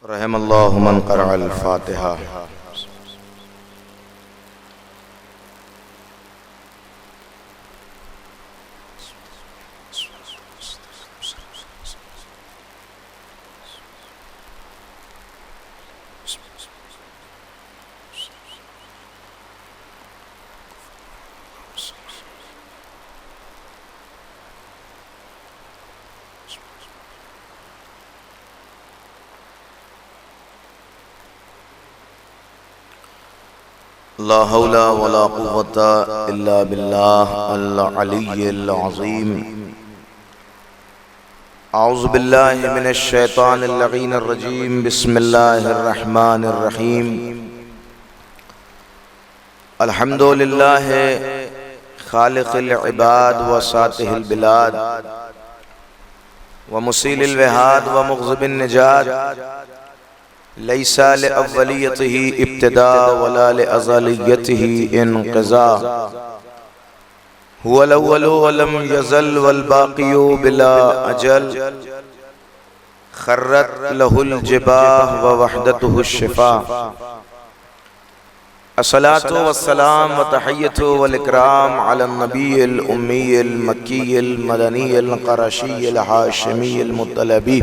रहमल्लाहु मन क़रअल फ़ातिहा। ला हौला वला कुव्वता इल्ला बिल्लाह अल अलिय्यिल अज़ीम। औज़ु बिल्लाहि मिनश शैतानिर लईनिर रजीम। बिस्मिल्लाहिर रहमानिर रहीम। अल्हम्दुलिल्लाहि खालिक़िल इबाद व सातिहिल बिलाद व मुसीलिल वहाद व मुग़ज़िबिन निजात। लैसा लिअव्वलियतिही इब्तिदा वला लिअज़लियतिही इन्क़िज़ा। हुवल अव्वलु वलम यज़ल वल बाक़ियु बिला अजल। खर्रत लहुल जिबाह व वहदतुहुश शिफ़ा। अस्सलातु वस्सलाम व तहिय्यतु वल इकराम अलन नबिय्यिल उम्मिय्यिल मक्किय्यिल मदनिय्यिल क़ुरैशिय्यिल हाशिमिय्यिल मुत्तलबी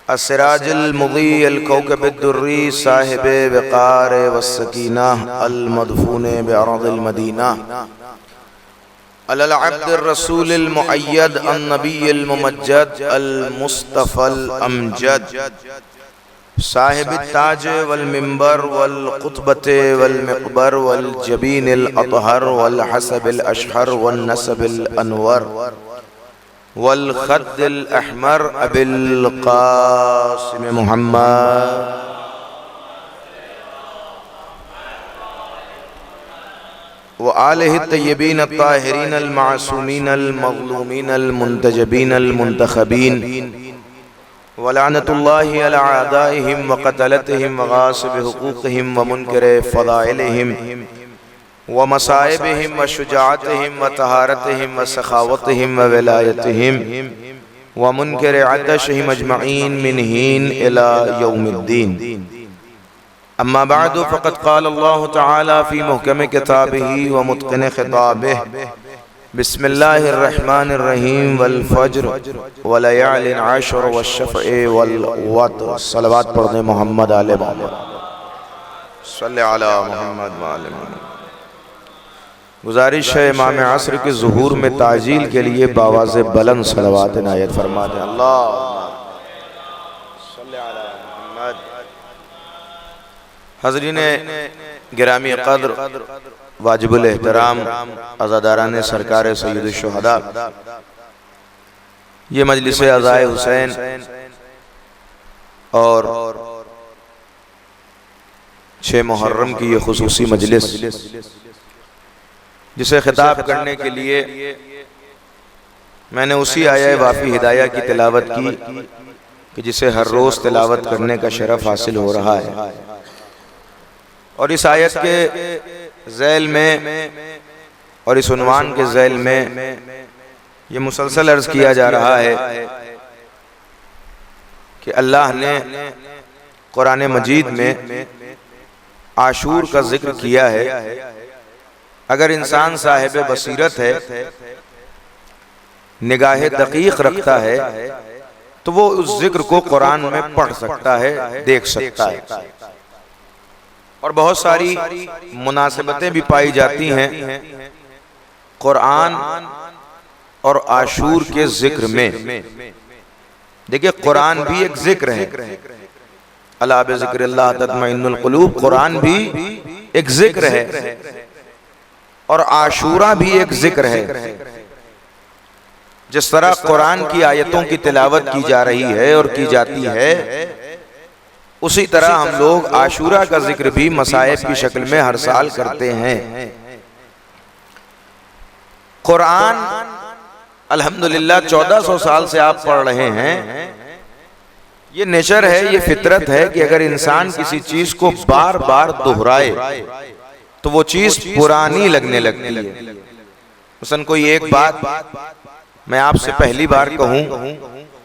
अस्सिराजिल मुज़ीइल कौकबिद दुर्री साहिबे वक़ार वस्सकीना अल मदफून बिअर्दिल मदीना अलल अब्दिर रसूलिल मुअय्यद अन नबिय्यिल मुमज्जद अल मुस्तफ़ल अमजद साहिबित ताज वल मिंबर वल क़ुतबते वल मिक़बर वल जबीनिल अतहर वल हसबिल अशहर वल नसबिल अनवर वल ख़द्दिल अहमर अबिल क़ासिम मुहम्मद व आलिहि तय्यबीन अत्ताहिरीन अल मासूमीन अल मज़लूमीन अल मुंतजबीन अल मुंतखबीन व लअनतुल्लाहि अला अअदाइहिम व क़तलतिहिम व गासिबि हुक़ूक़िहिम व मुनकिरि फ़दाइलिहिम व मसाइबिहिम व शुजाअतिहिम व तहारतिहिम व सखावतिहिम व विलायतिहिम व मुनकिरि अतशिहिम अजमईन मिन हीन इला यौमिद्दीन। अम्मा बअदु फ़क़द क़ाल अल्लाहु तआला फ़ी मुहकम किताबिही व मुत्क़िन ख़िताबिही। बिस्मिल्लाहिर रहमानिर रहीम वल फ़ज्र व लयालिन अश्र वश्शफ़अ वल वत्र। सलवात पढ़ दें मोहम्मद आले मोहम्मद सल्लि अला मोहम्मद व आले मोहम्मद। गुजारिश है इमाम असर के ज़ुहूर में ताजील के लिए बावाज़े बुलंद सलवात इनायत फरमा दें। अल्लाहुम्मा सल्लि अला मुहम्मद। हज़रीने गिरामी क़द्र वाजिबुल एहतराम अज़ादाराने सरकार सय्यद शुहदा, ये मजलिस अज़ाए हुसैन और 6 मुहर्रम की ये खुसूसी मजलिस, जिसे खिताब करने के लिए मैंने उसी आया वाफ़ी हिदाया की तिलावत की कि जिसे हर रोज़ तिलावत करने का शरफ हासिल हो रहा है। और इस आयत के ज़ैल में और इस उन्वान के ज़ैल में ये मुसलसल अर्ज़ किया जा रहा है कि अल्लाह ने कुरान मजीद में आशूर का जिक्र किया है। अगर इंसान साहिब बसीरत है, निगाह दकीक रखता है, तो वो उस जिक्र को कुरान में पढ़ सकता है, देख सकता है। और बहुत सारी मुनासिबतें भी पाई जाती हैं कुरान और आशूर के जिक्र में। देखिए, कुरान भी एक जिक्र है। अला बिज़िक्रिल्लाह तत्मइन्नुल क़ुलूब, कुरान भी एक जिक्र है और आशूरा भी एक जिक्र है। जिस तरह कुरान की आयतों की तिलावत की जा रही है और की जाती है, उसी तरह हम लोग आशूरा का जिक्र भी मसाइब की शक्ल में हर साल करते हैं। कुरान अल्हम्दुलिल्लाह 1400 साल से आप पढ़ रहे हैं। ये नेचर है, ये फितरत है कि अगर इंसान किसी चीज को बार बार दोहराए तो वो चीज पुरानी लगने लगती है। मसलन कोई एक बात मैं आपसे पहली बार कहूं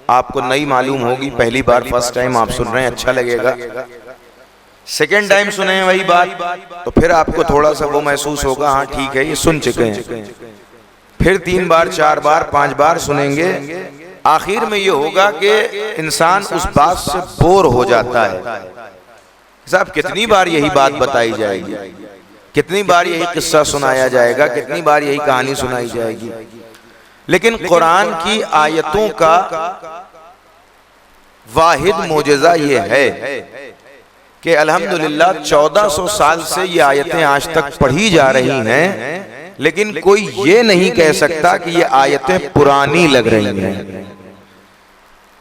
आपको नई मालूम होगी, पहली बार फर्स्ट टाइम आप सुन रहे हैं, अच्छा लगेगा। सेकेंड टाइम सुने वही बात तो फिर आपको थोड़ा सा वो महसूस होगा, हाँ ठीक है ये सुन चुके हैं। फिर 3 बार 4 बार 5 बार सुनेंगे, आखिर में ये होगा कि इंसान उस बात से बोर हो जाता है। साहब कितनी बार यही बात बताई जाएगी, कितनी बार यही किस्सा सुनाया जाएगा, कितनी बार यही कहानी सुनाई जाएगी। लेकिन कुरान की आयतों का वाहिद मोजज़ा ये है कि अल्हम्दुलिल्लाह 1400 साल से ये आयतें आज तक पढ़ी जा रही हैं, लेकिन कोई ये नहीं कह सकता कि ये आयतें पुरानी लग रही हैं।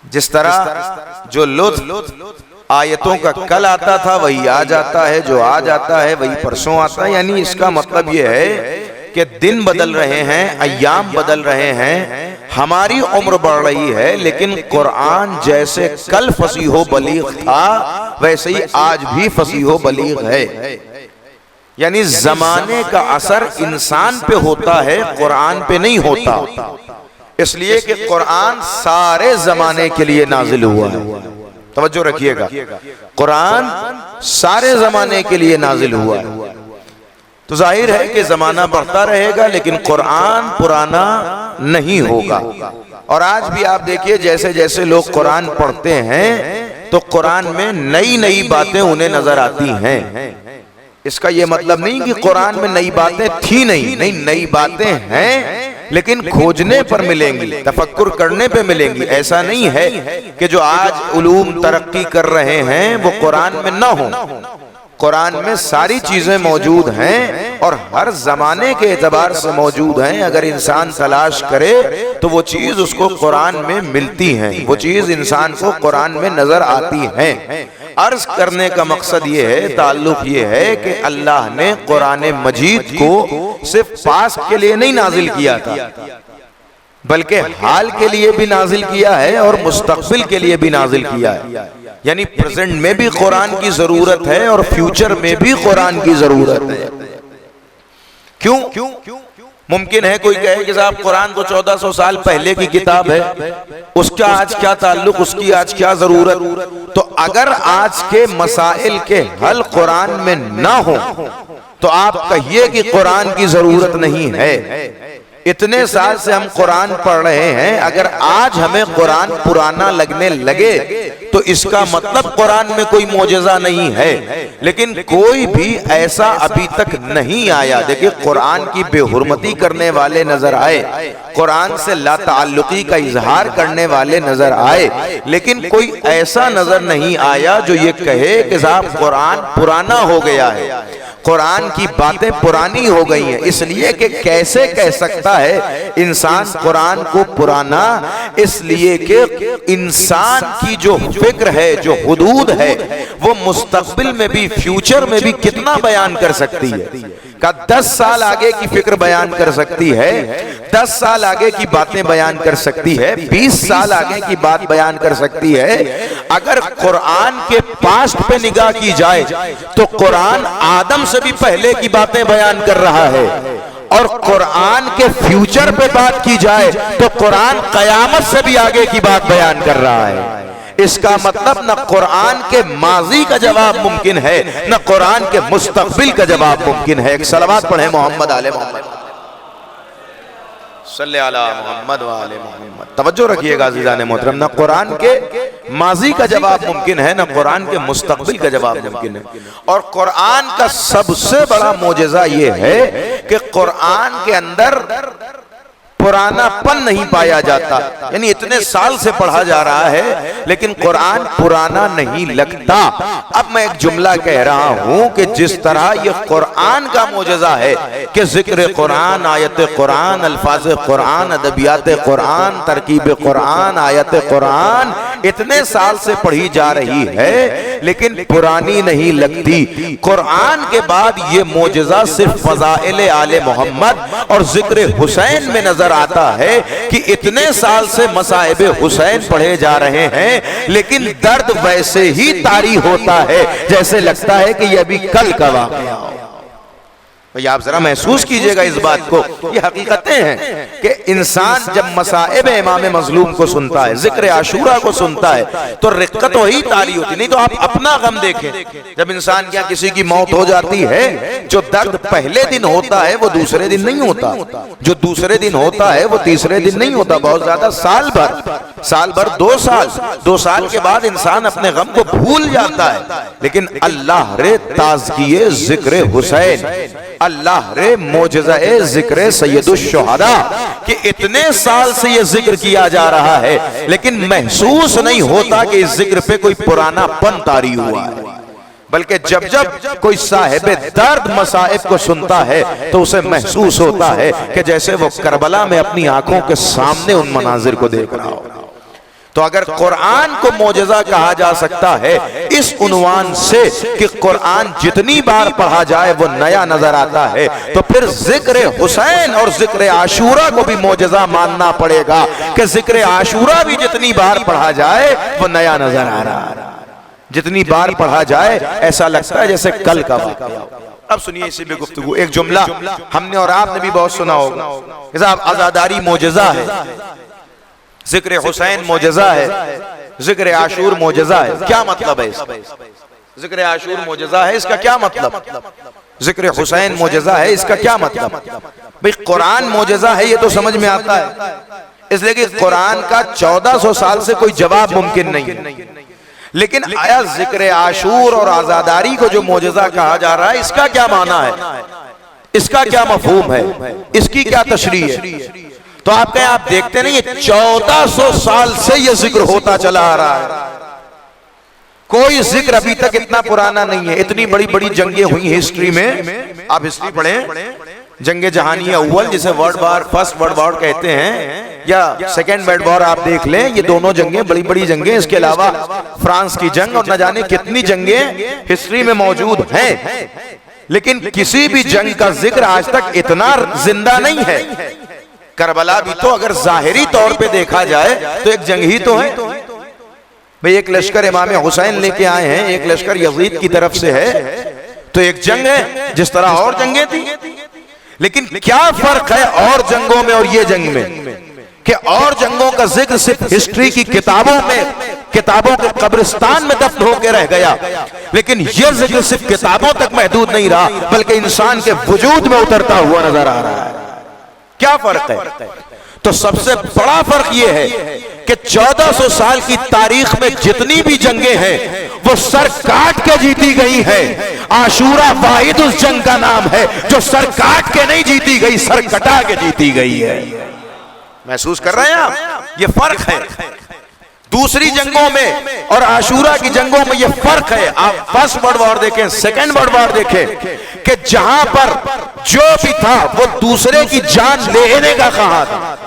जिस तरह जो लुत्फ आयतों का कल आता था वही आज आता है, जो आज आता है वही परसों आता है। यानी इसका मतलब ये है कि दिन बदल रहे हैं, अय्याम बदल रहे हैं, हमारी उम्र बढ़ रही है, लेकिन कुरान जैसे कल फसीहो बलीग था वैसे ही आज भी फसीहो बलीग है। यानी जमाने का असर इंसान पे होता है, कुरान पे नहीं होता। इसलिए कि कुरान सारे जमाने के लिए नाजिल हुआ है। तवज्जो रखिएगा, कुरान सारे जमाने के लिए नाजिल हुआ है। तो जाहिर है कि जमाना बढ़ता रहेगा लेकिन कुरान पुराना नहीं होगा। और आज भी आप देखिए जैसे जैसे लोग कुरान पढ़ते हैं तो कुरान में नई नई बातें उन्हें नजर आती हैं। इसका यह मतलब नहीं कि कुरान में नई बातें थी नहीं, नई बातें हैं लेकिन खोजने पर मिलेंगी, तफक्कुर करने पे मिलेंगी। ऐसा नहीं है कि जो आज उलूम तरक्की कर रहे हैं वो कुरान में ना हो। कुरान में सारी चीजें मौजूद हैं और हर जमाने के एतबार से मौजूद हैं। अगर इंसान तलाश करे तो वो चीज उसको कुरान में मिलती है, वो चीज इंसान को कुरान में नजर आती है। अर्ज करने का मकसद ये है, ताल्लुक ये है कि अल्लाह ने कुरान मजीद को सिर्फ पास के लिए नहीं नाजिल किया था, बल्कि हाल के लिए भी नाजिल किया है और मुस्तकबिल के लिए भी नाजिल किया है। यानी प्रेजेंट में भी कुरान की जरूरत है और फ्यूचर में भी कुरान की जरूरत है। क्यों? मुमकिन है कोई कहे कि साहब कुरान तो 1400 साल पहले की किताब है, उसका आज क्या ताल्लुक, उसकी आज क्या जरूरत। तो अगर आज के मसाइल के हल कुरान में ना हो तो आप कहिए कि कुरान की जरूरत नहीं है। इतने साल से हम कुरान पढ़ रहे हैं, अगर आज हमें कुरान पुराना लगने लगे तो इसका मतलब कुरान में कोई मोजज़ा नहीं है। लेकिन कोई भी ऐसा अभी तक नहीं आया। देखिए कुरान की बेहुरमती करने वाले नजर आए, कुरान से लाताल्लुकी का इजहार करने वाले नजर आए, लेकिन कोई ऐसा नजर नहीं आया जो ये कहे कि साहब कुरान पुराना हो गया है, कुरान की बातें पुरानी हो गई हैं। इसलिए कि कैसे कह सकता है इंसान कुरान को पुराना, इसलिए कि इंसान की जो फिक्र है, जो हुदूद है, वो मुस्तकबिल में भी फ्यूचर में भी कितना बयान कर सकती है। का 10 साल आगे की फिक्र बयान कर सकती है, 10 साल आगे की बातें बयान कर सकती है, 20 साल आगे की बात बयान कर सकती है। अगर कुरान के पास्ट पे निगाह की जाए तो कुरान आदम से भी पहले की बातें बयान कर रहा है, और कुरान के फ्यूचर पे बात की जाए तो कुरान कयामत से भी आगे की बात बयान कर रहा है। इसका मतलब न कुरान के माजी का जवाब मुमकिन है, न कुरान के मुस्तकबिल का जवाब मुमकिन है। एक सलावत पढ़े मोहम्मद आले मोहम्मद सल्ले अला मोहम्मद व आले मोहम्मद। तवज्जो रखिएगा अज़ीज़ान मोहतरम, न कुरान के माजी का जवाब मुमकिन है, न कुरान के मुस्तकबिल का जवाब मुमकिन है। और कुरान का सबसे बड़ा मोजज़ा ये है कि कुरान के अंदर पुरानापन नहीं पाया जाता। यानी इतने साल से पढ़ा जा रहा है लेकिन कुरान पुराना नहीं लगता। अब मैं एक जुमला कह रहा हूं कि जिस तरह ये कुरान का मोजज़ा है कि जिक्र कुरान, आयत कुरान, अल्फाज कुरान, अदबियात कुरान, तरकीब कुरान, आयत कुरान इतने साल से पढ़ी जा रही है लेकिन पुरानी नहीं लगती। कुरान के बाद ये मोजज़ा सिर्फ फ़ज़ाइल आले मोहम्मद और जिक्र हुसैन में नजर आता है कि इतने साल से मसाइब हुसैन पढ़े जा रहे हैं लेकिन दर्द वैसे ही तारी होता है जैसे लगता है कि यह अभी कल का वाक़या हो। भाई आप जरा महसूस कीजिएगा इस बात को, ये हकीकतें हैं कि इंसान जब मसाइब इमाम मजलूम को सुनता है, जिक्र आशूरा को सुनता है, तो रिक्कत वही तारी होती। नहीं तो आप अपना गम देखें, जब इंसान क्या किसी की मौत हो जाती है, जो दर्द पहले दिन होता है वो दूसरे दिन नहीं होता, जो दूसरे दिन होता है वो तीसरे दिन नहीं होता, बहुत ज्यादा साल भर 2 साल के बाद इंसान अपने गम को भूल जाता है। लेकिन अल्लाह रे ताज़किए जिक्र हुसैन, अल्लाह रे मोजज़ाए जिक्र सैयदुश शुहदा कि इतने साल से ये जिक्र किया जा रहा है लेकिन महसूस नहीं होता कि इस जिक्र पे कोई पुरानापन तारी हुआ है, बल्कि जब जब कोई साहिब दर्द मसाइब को सुनता है तो उसे महसूस होता है कि जैसे वो करबला में अपनी आंखों के सामने उन मनाजिर को देख रहा हो। तो अगर कुरान को मोजज़ा कहा जा सकता है इस उन्वान से कि कुरान जितनी बार पढ़ा जाए वो नया नजर आता है, तो फिर जिक्र हुसैन और जिक्र आशूरा को भी मोजज़ा मानना पड़ेगा कि जिक्र आशूरा भी जितनी बार पढ़ा जाए वो नया नजर आ रहा है, जितनी बार पढ़ा जाए ऐसा लगता है जैसे कल का वाक़या। अब सुनिए इसी में गुफ्तगू, एक जुमला हमने और आपने भी बहुत सुना होगा, आजादारी मोजज़ा है, जिक्र हुसैन मोजज़ा है, जिक्र आशूर मोजज़ा है। क्या मतलब है इसका? जिक्र आशूर मोजज़ा है, इसका क्या मतलब? जिक्र हुसैन मोजज़ा है, इसका क्या मतलब? भाई कुरान मोजज़ा है ये तो समझ में आता है, इसलिए कि कुरान का 1400 साल से कोई जवाब मुमकिन नहीं है। लेकिन आया जिक्र आशूर और आजादारी को जो मोजज़ा कहा जा रहा है, इसका क्या माना है, इसका क्या मफहूम है, इसकी क्या तशरीह है? तो आप देखते नहीं 1400 साल से यह जिक्र होता चला आ रहा है, कोई जिक्र अभी तक इतना पुराना नहीं है। इतनी बड़ी बड़ी जंगें हुई हिस्ट्री में, आप हिस्ट्री पढ़ें, जंगे जहानी अव्वल जिसे फर्स्ट वर्ल्ड वॉर कहते हैं, या सेकेंड वर्ल्ड वॉर आप देख लें, ये दोनों जंगें बड़ी बड़ी जंगें, इसके अलावा फ्रांस की जंग और न जाने कितनी जंगें हिस्ट्री में मौजूद हैं, लेकिन किसी भी जंग का जिक्र आज तक इतना जिंदा नहीं है। करबला भी तो अगर जाहिरी तौर पे देखा जाए तो एक जंग ही तो है भाई, एक लश्कर इमाम हुसैन लेके आए हैं, एक लश्कर यजीद की तरफ से है, तो एक जंग है जिस तरह और जंगें थी। लेकिन क्या फर्क है और जंगों में और ये जंग में, कि और जंगों का जिक्र सिर्फ हिस्ट्री की किताबों में, किताबों के कब्रिस्तान में दफन होकर रह गया, लेकिन यह जिक्र सिर्फ किताबों तक महदूद नहीं रहा बल्कि इंसान के वजूद में उतरता हुआ नजर आ रहा है। क्या फर्क है? तो सबसे बड़ा फर्क यह है कि 1400 साल की तारीख में जितनी भी जंगें हैं वो सर काट के जीती गई है। आशूरा वाहिद उस जंग का नाम है जो सर काट के नहीं जीती गई, सर कटा के जीती गई है। महसूस कर रहे हैं आप? ये फर्क है दूसरी जंगों में और आशूरा की जंगों में, ये फर्क है। आप फर्स्ट वर्ल्ड वॉर देखें, सेकेंड वर्ल्ड वॉर देखें, कि जहां पर जो भी था वो दूसरे की जान लेने का कहा था।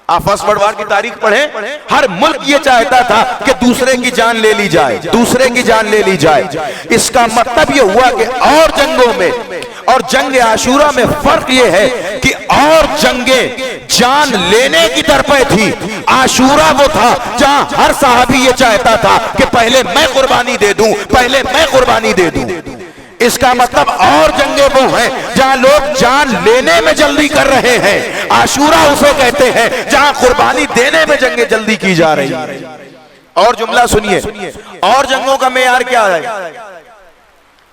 आप फर्स्ट वर्ल्ड वॉर की तारीख पढ़ें, हर मुल्क ये चाहता था कि दूसरे की जान ले ली जाए, दूसरे की जान ले ली जाए। इसका मतलब ये हुआ कि और जंगों में और जंग आशूरा में फर्क ये है कि और जंगें जान लेने की तरफ थी, आशूरा वो था जहां हर साहबी ये चाहता था कि पहले मैं कुर्बानी दे दूं, पहले मैं कुर्बानी दे दूं। इसका मतलब और जंगे वो हैं जहां लोग जान लेने में जल्दी कर रहे हैं, आशूरा उसे कहते हैं जहां कुर्बानी देने में जंगे जल्दी की जा रही है। और जुमला सुनिए, और जंगों का मेयार क्या है?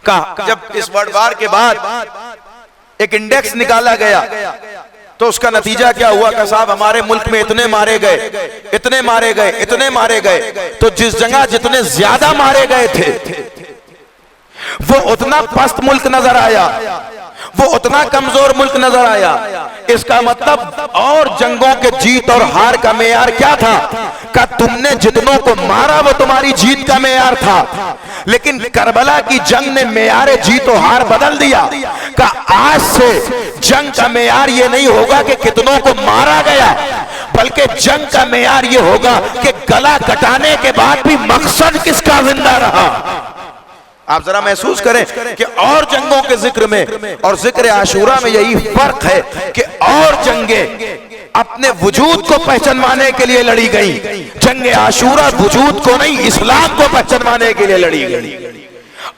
कहा जब इस वर्ल्ड वॉर के बाद एक इंडेक्स निकाला गया तो उसका नतीजा क्या हुआ कि साहब हमारे मुल्क में इतने मारे गए, इतने मारे गए, इतने मारे गए। तो जिस जगह जितने ज्यादा मारे गए थे वो उतना पस्त मुल्क नजर आया, वो उतना कमजोर मुल्क नजर आया। इसका मतलब और जंगों के जीत और हार का मेयार क्या था? का तुमने जितनों को मारा वो तुम्हारी जीत का मेयार था, लेकिन करबला की जंग ने मेयार जीत और हार बदल दिया। का आज से जंग का मेयार ये नहीं होगा कि कितनों को मारा गया, बल्कि जंग का मेयार ये होगा कि गला कटाने के बाद भी मकसद किसका जिंदा रहा। आप जरा महसूस करें कि और जंगों के जिक्र में और जिक्र आशूरा में यही फर्क है कि और जंगें अपने वजूद को पहचानवाने के लिए लड़ी गई, जंग आशूरा वजूद को नहीं इस्लाम को पहचानवाने के लिए लड़ी गई।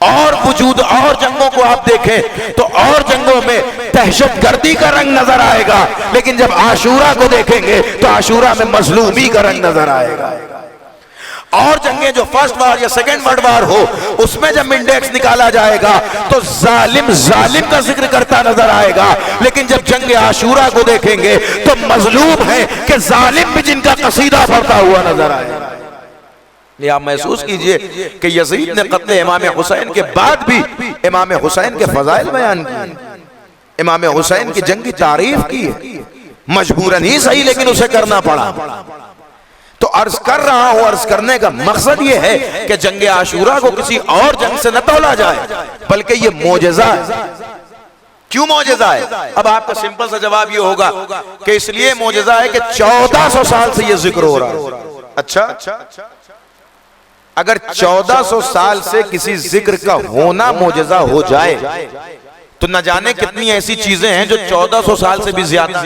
और वजूद और जंगों को आप देखें तो और जंगों में दहशतगर्दी का रंग नजर आएगा, लेकिन जब आशूरा को देखेंगे तो आशूरा में मजलूमी का रंग नजर आएगा। और जंगें जो फर्स्ट वार या सेकंड वर्ल्ड वार हो उसमें जब इंडेक्स निकाला जाएगा तो जालिम का जिक्र करता नजर आएगा, लेकिन जब जंग आशूरा को देखेंगे तो मजलूम है कि जालिम भी जिनका कसीदा पढ़ता हुआ नजर आएगा। ये आप महसूस कीजिए कि यजीद ने कत्ल इमाम हुसैन के बाद भी इमाम हुसैन के फजाइल बयान किए, इमाम हुसैन की जंग की तारीफ की है, मजबूरन ही सही लेकिन उसे करना पड़ा। तो अर्ज कर रहा हूं, अर्ज करने का मकसद ये है कि जंग आशूरा को किसी और जंग से न तौला जाए, बल्कि ये मोजज़ा है। क्यों मोजज़ा है? अब आपका सिंपल सा जवाब ये होगा कि इसलिए मोजज़ा है कि 1400 साल से ये जिक्र हो रहा है। अच्छा, अगर 1400 साल से किसी जिक्र का होना मोजज़ा हो जाए तो न जाने कितनी ऐसी चीजें हैं जो 1400 साल से भी ज्यादा,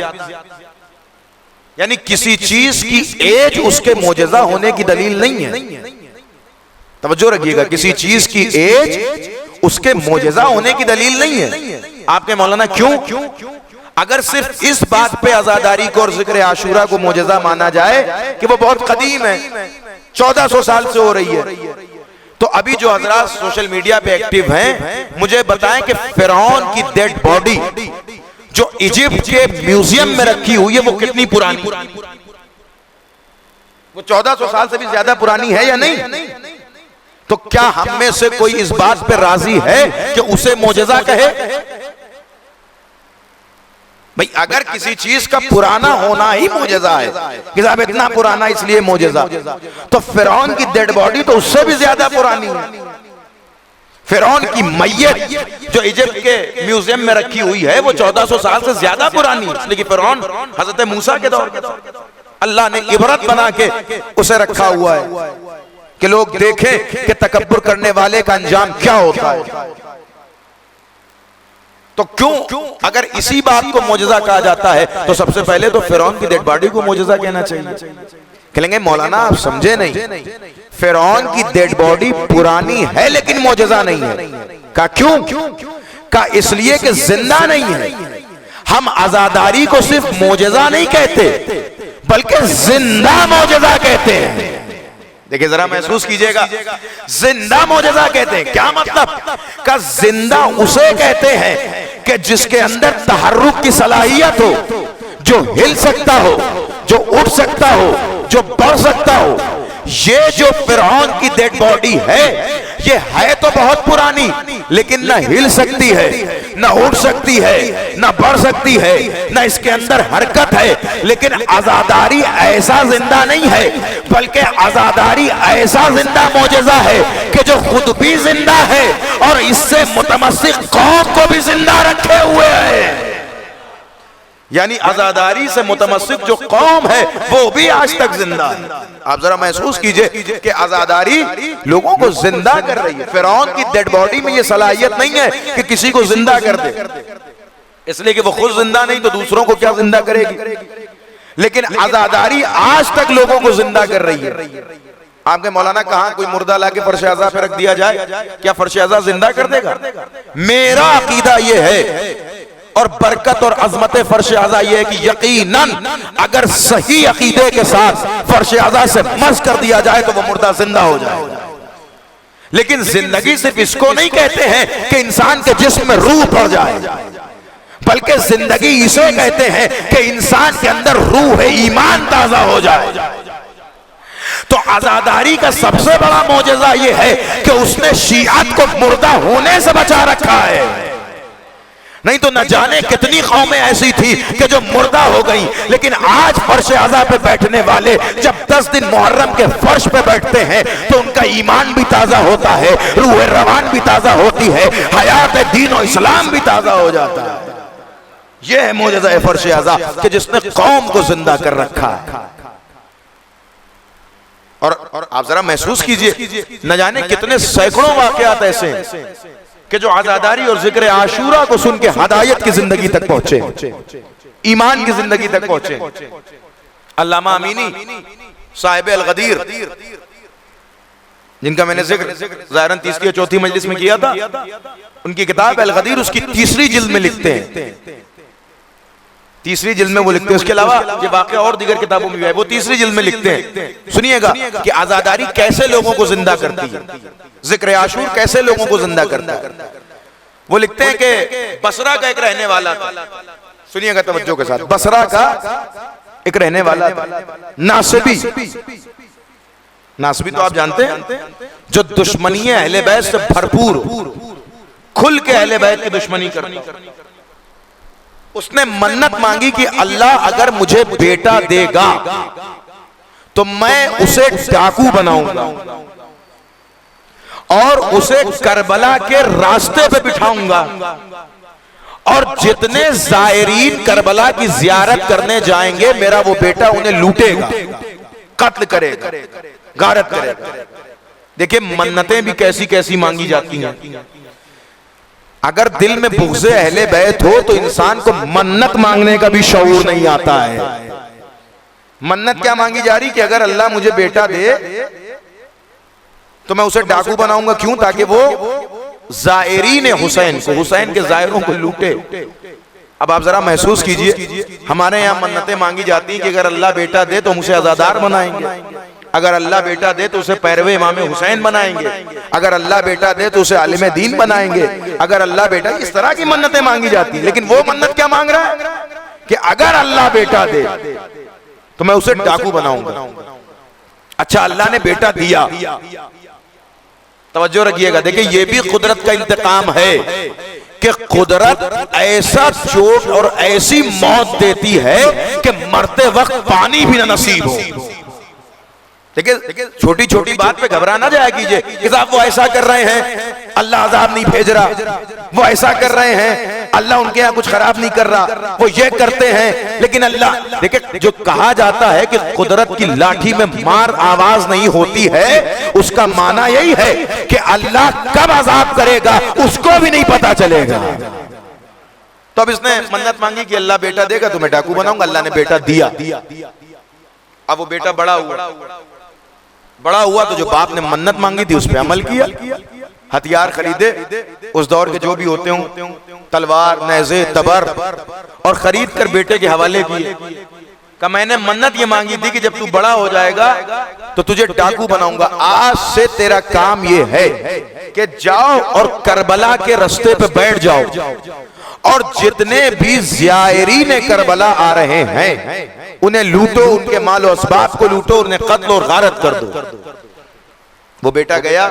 यानी किसी चीज की एज उसके मोजज़ा होने की दलील नहीं है। तवज्जो रखिएगा, किसी चीज की एज उसके मोजज़ा होने की दलील नहीं है। आपके मौलाना क्यों? अगर सिर्फ इस बात पे आजादारी को और जिक्र आशूरा को मोजज़ा माना जाए कि वो बहुत कदीम है, 1400 साल से हो रही है, तो अभी जो हजरात सोशल मीडिया पे एक्टिव हैं मुझे बताएं कि फिरौन की डेड बॉडी जो इजिप्ट के म्यूजियम में रखी हुई है वो कितनी पुरानी? वो 1400 साल से भी ज्यादा पुरानी है या नहीं? तो क्या हम में से कोई इस बात पे राजी है कि उसे मोजज़ा कहे? भाई अगर किसी चीज का पुराना होना ही मोजज़ा है कि साहब इतना पुराना इसलिए मोजज़ा, तो फिरौन की डेड बॉडी तो उससे भी ज्यादा पुरानी है। फिरौन की मैयत जो इजिप्ट के म्यूजियम में रखी हुई है वो 1400 साल से ज्यादा पुरानी है, लेकिन फिरौन हजरत मूसा के दौर के अल्लाह ने इबरत बना के उसे रखा हुआ है कि लोग देखें कि तकब्बुर करने वाले का अंजाम क्या होता है। तो क्यों अगर इसी बात को मोजज़ा कहा जाता है तो सबसे पहले तो फिरौन की डेड बॉडी को मोजज़ा कहना चाहिए। कहेंगे मौलाना आप समझे नहीं, फिरौन की डेड बॉडी पुरानी है लेकिन मोजज़ा नहीं है। का क्यों? का इसलिए कि जिंदा नहीं है। हम आजादारी को सिर्फ मोजज़ा नहीं कहते बल्कि जिंदा मोजज़ा कहते हैं। देखिए जरा महसूस कीजिएगा, जिंदा मोजज़ा कहते हैं। क्या मतलब? का जिंदा उसे कहते हैं कि जिसके अंदर तहर्रुक की सलाहियत हो, जो हिल सकता हो, जो उठ सकता हो, जो बढ़ सकता हो। ये जो फिरौन की डेड बॉडी है ये है तो बहुत पुरानी, लेकिन न हिल सकती है, न उठ सकती है, न बढ़ सकती है, न इसके अंदर हरकत है। लेकिन आजादारी ऐसा जिंदा नहीं है, बल्कि आजादारी ऐसा जिंदा मोजज़ा है कि जो खुद भी जिंदा है और इससे मुतमस्सिक कौम को भी जिंदा रखे हुए है। यानी आजादारी से मुतमस्सिक जो कौम है वो भी आज तक जिंदा है। आप जरा महसूस कीजिए कि आजादारी लोगों को जिंदा कर रही है। फिरौन की डेड बॉडी में ये सलाहियत नहीं है कि किसी को जिंदा कर दे, इसलिए कि वो खुद जिंदा नहीं तो दूसरों को क्या जिंदा करेगी। लेकिन आजादारी आज तक लोगों को जिंदा कर रही है। आपके मौलाना कहा कोई मुर्दा लाके फर्श आज़ा पे रख दिया जाए, क्या फर्श आज़ा जिंदा कर देगा? मेरा अकीदा ये है और बरकत और अजमत फर्श आज़ा ये है कि यकीनन अगर सही अकीदे के साथ फर्श आज़ा से मस कर दिया जाए तो वो मुर्दा जिंदा हो जाए। लेकिन जिंदगी सिर्फ इसको नहीं कहते हैं कि इंसान के जिस्म में रूह पड़ जाए, बल्कि जिंदगी इसे कहते हैं कि इंसान के अंदर रूह है, ईमान ताजा हो जाए। तो आजादारी का सबसे बड़ा मोजज़ा ये है कि उसने शियात को मुर्दा होने से बचा रखा है। नहीं तो न जाने कितनी कौमें ऐसी थी कि जो मुर्दा हो गई। लेकिन आज फर्श आज़ा पे बैठने वाले जब 10 दिन मुहर्रम के फर्श पे बैठते हैं तो उनका ईमान भी ताजा होता है, रूह रवान भी ताजा होती है, हयात दीन और इस्लाम भी ताजा हो जाता है। यह है मोजज़ा फर्श आज़ा कि जिसने कौम को जिंदा कर रखा है। और आप जरा महसूस कीजिए, न जाने कितने सैकड़ों वाकयात ऐसे हैं कि जो आजादारी और जिक्र आशूरा को सुन के हदायत की जिंदगी तक पहुंचे, ईमान की जिंदगी तक पहुंचे। अल्लामा अमीनी साहिब अल गदीर जिनका मैंने जिक्र ज़ाहिरन तीसरी या चौथी मजलिस में किया था, उनकी किताब अल गदीर उसकी तीसरी जिल्द में लिखते हैं, तीसरी जिल्द में वो लिखते हैं। उसके अलावा ये वाक़या और दीगर किताबों में भी है, वो तीसरी जिल्द में लिखते हैं। सुनिएगा कि आजादारी कैसे लोगों को जिंदा करती है, जिक्र आशूर कैसे लोगों को जिंदा करता है। वो लिखते हैं कि बसरा का एक रहने वाला था, सुनिएगा तवज्जो के साथ, बसरा का एक रहने वाला था नासिबी। नासिबी तो आप जानते हैं, जो दुश्मनी है अहले बैत से भरपूर, खुल के अहले बैत की दुश्मनी करता। उसने मन्नत मांगी कि अल्लाह अगर मुझे बेटा देगा तो मैं उसे डाकू बनाऊंगा और उसे करबला के रास्ते पे बिठाऊंगा, और जितने जायरीन करबला की जियारत करने जाएंगे मेरा वो बेटा उन्हें लूटेगा, कत्ल करेगा, गारत करेगा। देखिए मन्नतें भी कैसी कैसी मांगी जाती हैं। अगर दिल में बुग़्ज़े अहले बैत हो तो इंसान को मन्नत मांगने का भी शऊर नहीं आता है। मन्नत क्या मांगी जा रही कि अगर अल्लाह मुझे बेटा दे तो मैं उसे डाकू बनाऊंगा। क्यों? ताकि वो ज़ायरीन हुसैन को, हुसैन के ज़ायरों को लूटे। अब आप जरा महसूस कीजिए, हमारे यहाँ मन्नतें मांगी जाती हैं कि अगर अल्लाह बेटा दे तो हम उसे आज़ादार बनाएंगे, अगर अल्लाह बेटा दे तो उसे पैरवे इमाम हुसैन बनाएंगे, अगर अल्लाह बेटा दे तो उसे आलिम दीन बनाएंगे, अगर अल्लाह बेटा, इस तरह की मन्नतें मांगी जाती हैं। लेकिन वो मन्नत क्या मांग रहा है कि अगर अल्लाह बेटा दे तो मैं उसे डाकू बनाऊंगा। अच्छा, अल्लाह ने बेटा दिया, तवज्जो रखिएगा, देखिए ये भी कुदरत का इंतकाम है कि कुदरत ऐसा चोट और ऐसी मौत देती है कि मरते वक्त पानी भी न नसीब हो। देखिए छोटी छोटी बात पे घबरा ना जाया कीजिए कि साहब वो ऐसा कर रहे हैं अल्लाह अज़ाब नहीं भेज रहा, वो ऐसा कर रहे हैं अल्लाह उनके यहाँ कुछ खराब नहीं कर रहा, वो ये करते हैं लेकिन अल्लाह। देखिए जो कहा जाता है कि कुदरत की लाठी में मार आवाज नहीं होती है, उसका माना यही है कि अल्लाह कब अज़ाब करेगा उसको भी नहीं पता चलेगा। तो अब इसने मन्नत मांगी कि अल्लाह बेटा देगा तो मैं डाकू बनाऊंगा। अल्लाह ने बेटा दिया। अब वो बेटा बड़ा हुआ तो जो बाप ने मन्नत मांगी थी उस पर अमल किया, हथियार खरीदे, उस दौर के जो भी होते हों, तलवार, नेज़े, तबर, और खरीद कर बेटे के हवाले किए। का मैंने मन्नत ये मांगी थी कि जब तू बड़ा हो जाएगा तो तुझे डाकू बनाऊंगा। आज से तेरा काम ये है कि जाओ और करबला के रास्ते पे बैठ जाओ, और जितने भी ज़ायरीन करबला आ रहे हैं उन्हें लूटो, उनके माल और असबाब को लूटो, उन्हें कत्ल और गारत कर दो। वो बेटा गया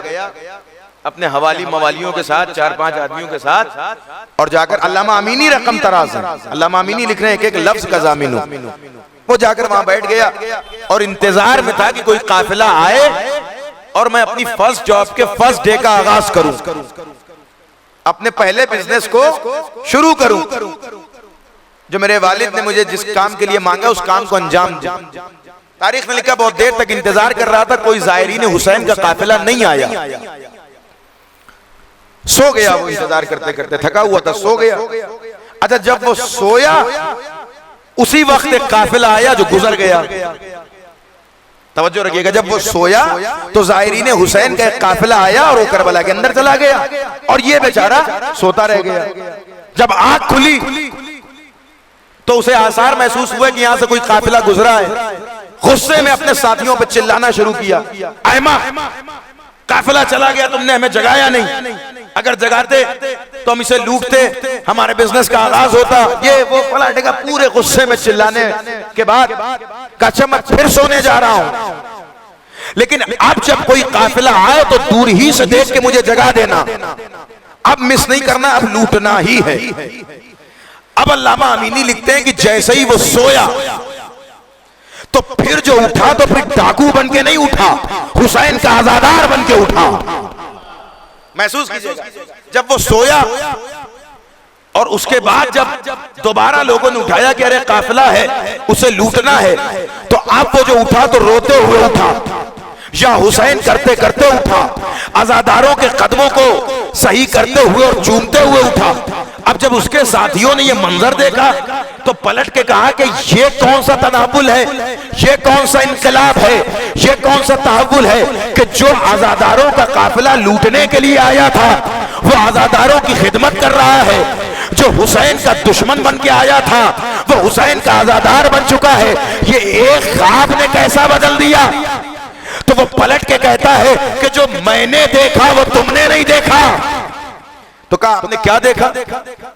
अपने हवाली मवालियों के साथ, 4-5 आदमियों के साथ, और जाकर अल्लामा अमीनी रकम तराज है, अल्लामा अमीनी लिख रहे हैं एक लफ्ज का ज़ामिन, वो जाकर वहां बैठ गया और इंतजार में था कि कोई काफिला आए और मैं अपनी फर्स्ट जॉब के फर्स्ट डे का आगाज करूं, अपने पहले बिजनेस को शुरू करूं, जो मेरे वालिद ने मुझे जिस काम के लिए मांगा उस काम को अंजाम दूं। तारीख में लिखा बहुत देर तक इंतजार कर रहा था, कोई ज़ायरीन हुसैन का काफिला नहीं आया। सो गया वो, इंतजार करते करते थका हुआ था, सो गया। अच्छा, जब वो सोया उसी वक्त एक काफिला आया जो गुजर गया। तवज्जो रखिएगा, जब वो सोया तो ज़ायरीन हुसैन का एक काफिला आया और वो करबला के अंदर चला गया और ये बेचारा सोता रह गया। जब आंख खुली तो उसे आसार महसूस हुआ कि यहां से कोई काफिला गुजरा है। गुस्से में अपने साथियों पर चिल्लाना शुरू किया, आयमा काफिला चला गया, तुमने हमें जगाया नहीं, अगर जगाते तो हम इसे लूटते, हमारे बिजनेस का आगाज होता, ये वो पलटेगा। पूरे गुस्से में चिल्लाने के बाद कहा मैं फिर सोने जा रहा हूं, लेकिन अब जब कोई काफिला आए तो दूर ही से देख के मुझे जगा देना, अब मिस नहीं करना, अब लूटना ही है। अब अल्लामा अमीनी लिखते हैं कि जैसे ही वो सोया तो फिर जो उठा तो फिर डाकू बन के नहीं उठा, हुसैन का आजादार बन के उठा। महसूस कीजिएगा, जब वो सोया और उसके बाद जब दोबारा लोगों ने उठाया कि अरे काफिला है, उसे लूटना है, तो अब वो जो उठा तो रोते हुए उठा, या हुसैन करते करते उठा, आजादारों के कदमों को सही करते हुए और चूमते हुए उठा। अब जब उसके साथियों ने ये मंजर देखा तो पलट के कहा कि ये कौन सा तनावुल है, ये कौन सा इनकलाब है, ये कौन सा तहव्वुल है कि जो आजादारों का काफिला लूटने के लिए आया था वो आजादारों की खिदमत कर रहा है, जो हुसैन का दुश्मन बन के आया था वो हुसैन का आजादार बन चुका है। ये एक ख्वाब ने कैसा बदल दिया। तो वो पलट के कहता है कि जो मैंने देखा वो तुमने नहीं देखा। तो कहा आपने क्या देखा,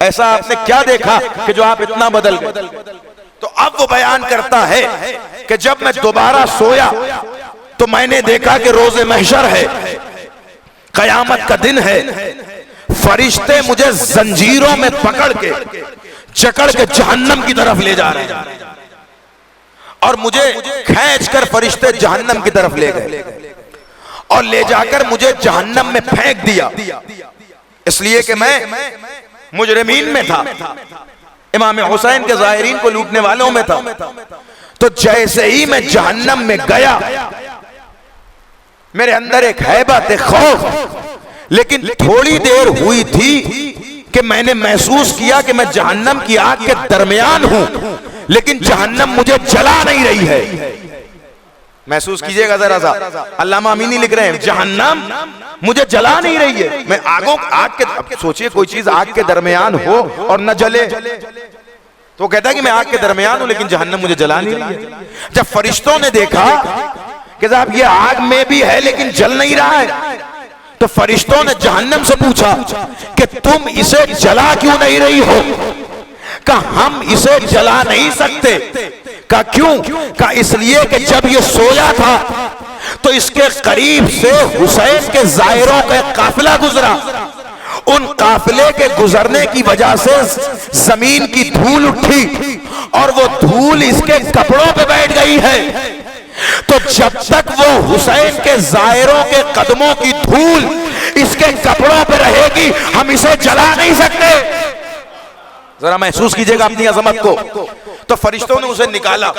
ऐसा आपने क्या देखा कि जो आप इतना बदल गए। तो अब वो बयान करता है कि जब मैं दोबारा सोया तो मैंने देखा कि रोज़े महशर है, कयामत का दिन है, फरिश्ते मुझे जंजीरों में पकड़ के जकड़ के जहन्नम की तरफ ले जा रहे हैं और मुझे खींच कर फरिश्ते जहन्नम की तरफ ले गए और ले जाकर मुझे जहन्नम में फेंक दिया, इसलिए कि मैं मुजरिमीन में था, इमाम हुसैन के ज़ाहिरीन को लूटने वालों में था। तो जैसे ही मैं जहन्नम में गया मेरे अंदर एक हैबत, एक खौफ, लेकिन थोड़ी देर हुई थी कि मैंने महसूस किया कि मैं जहन्नम की आग के दरमियान हूं, लेकिन जहन्नम मुझे जला नहीं रही है। महसूस कीजिएगा जरा सा, अल्लामा अमीनी लिख रहे हैं जहन्नम मुझे जला नहीं रही है। मैं आग के, सोचिए कोई चीज आग के दरमियान हो और न जले, तो कहता है कि मैं आग के दरमियान हूं लेकिन जहन्नम मुझे जला नहीं रही है। जब फरिश्तों ने देखा कि साहब ये आग में भी है लेकिन जल नहीं रहा है, तो फरिश्तों ने जहन्नम से पूछा कि तुम इसे जला क्यों नहीं रही हो। कहा हम इसे जला नहीं सकते। कहा क्यों। कहा इसलिए कि जब ये सोया था तो इसके करीब से हुसैन के ज़ायरों का काफिला गुजरा, उन काफिले के गुजरने की वजह से जमीन की धूल उठी और वो धूल इसके कपड़ों पे बैठ गई है। तो जब तक वो हुसैन के ज़ायरों के कदमों की धूल इसके कपड़ों पे रहेगी हम इसे जला नहीं सकते। जरा महसूस कीजिएगा अपनी अजमत को। तो फरिश्तों ने उसे निकाला,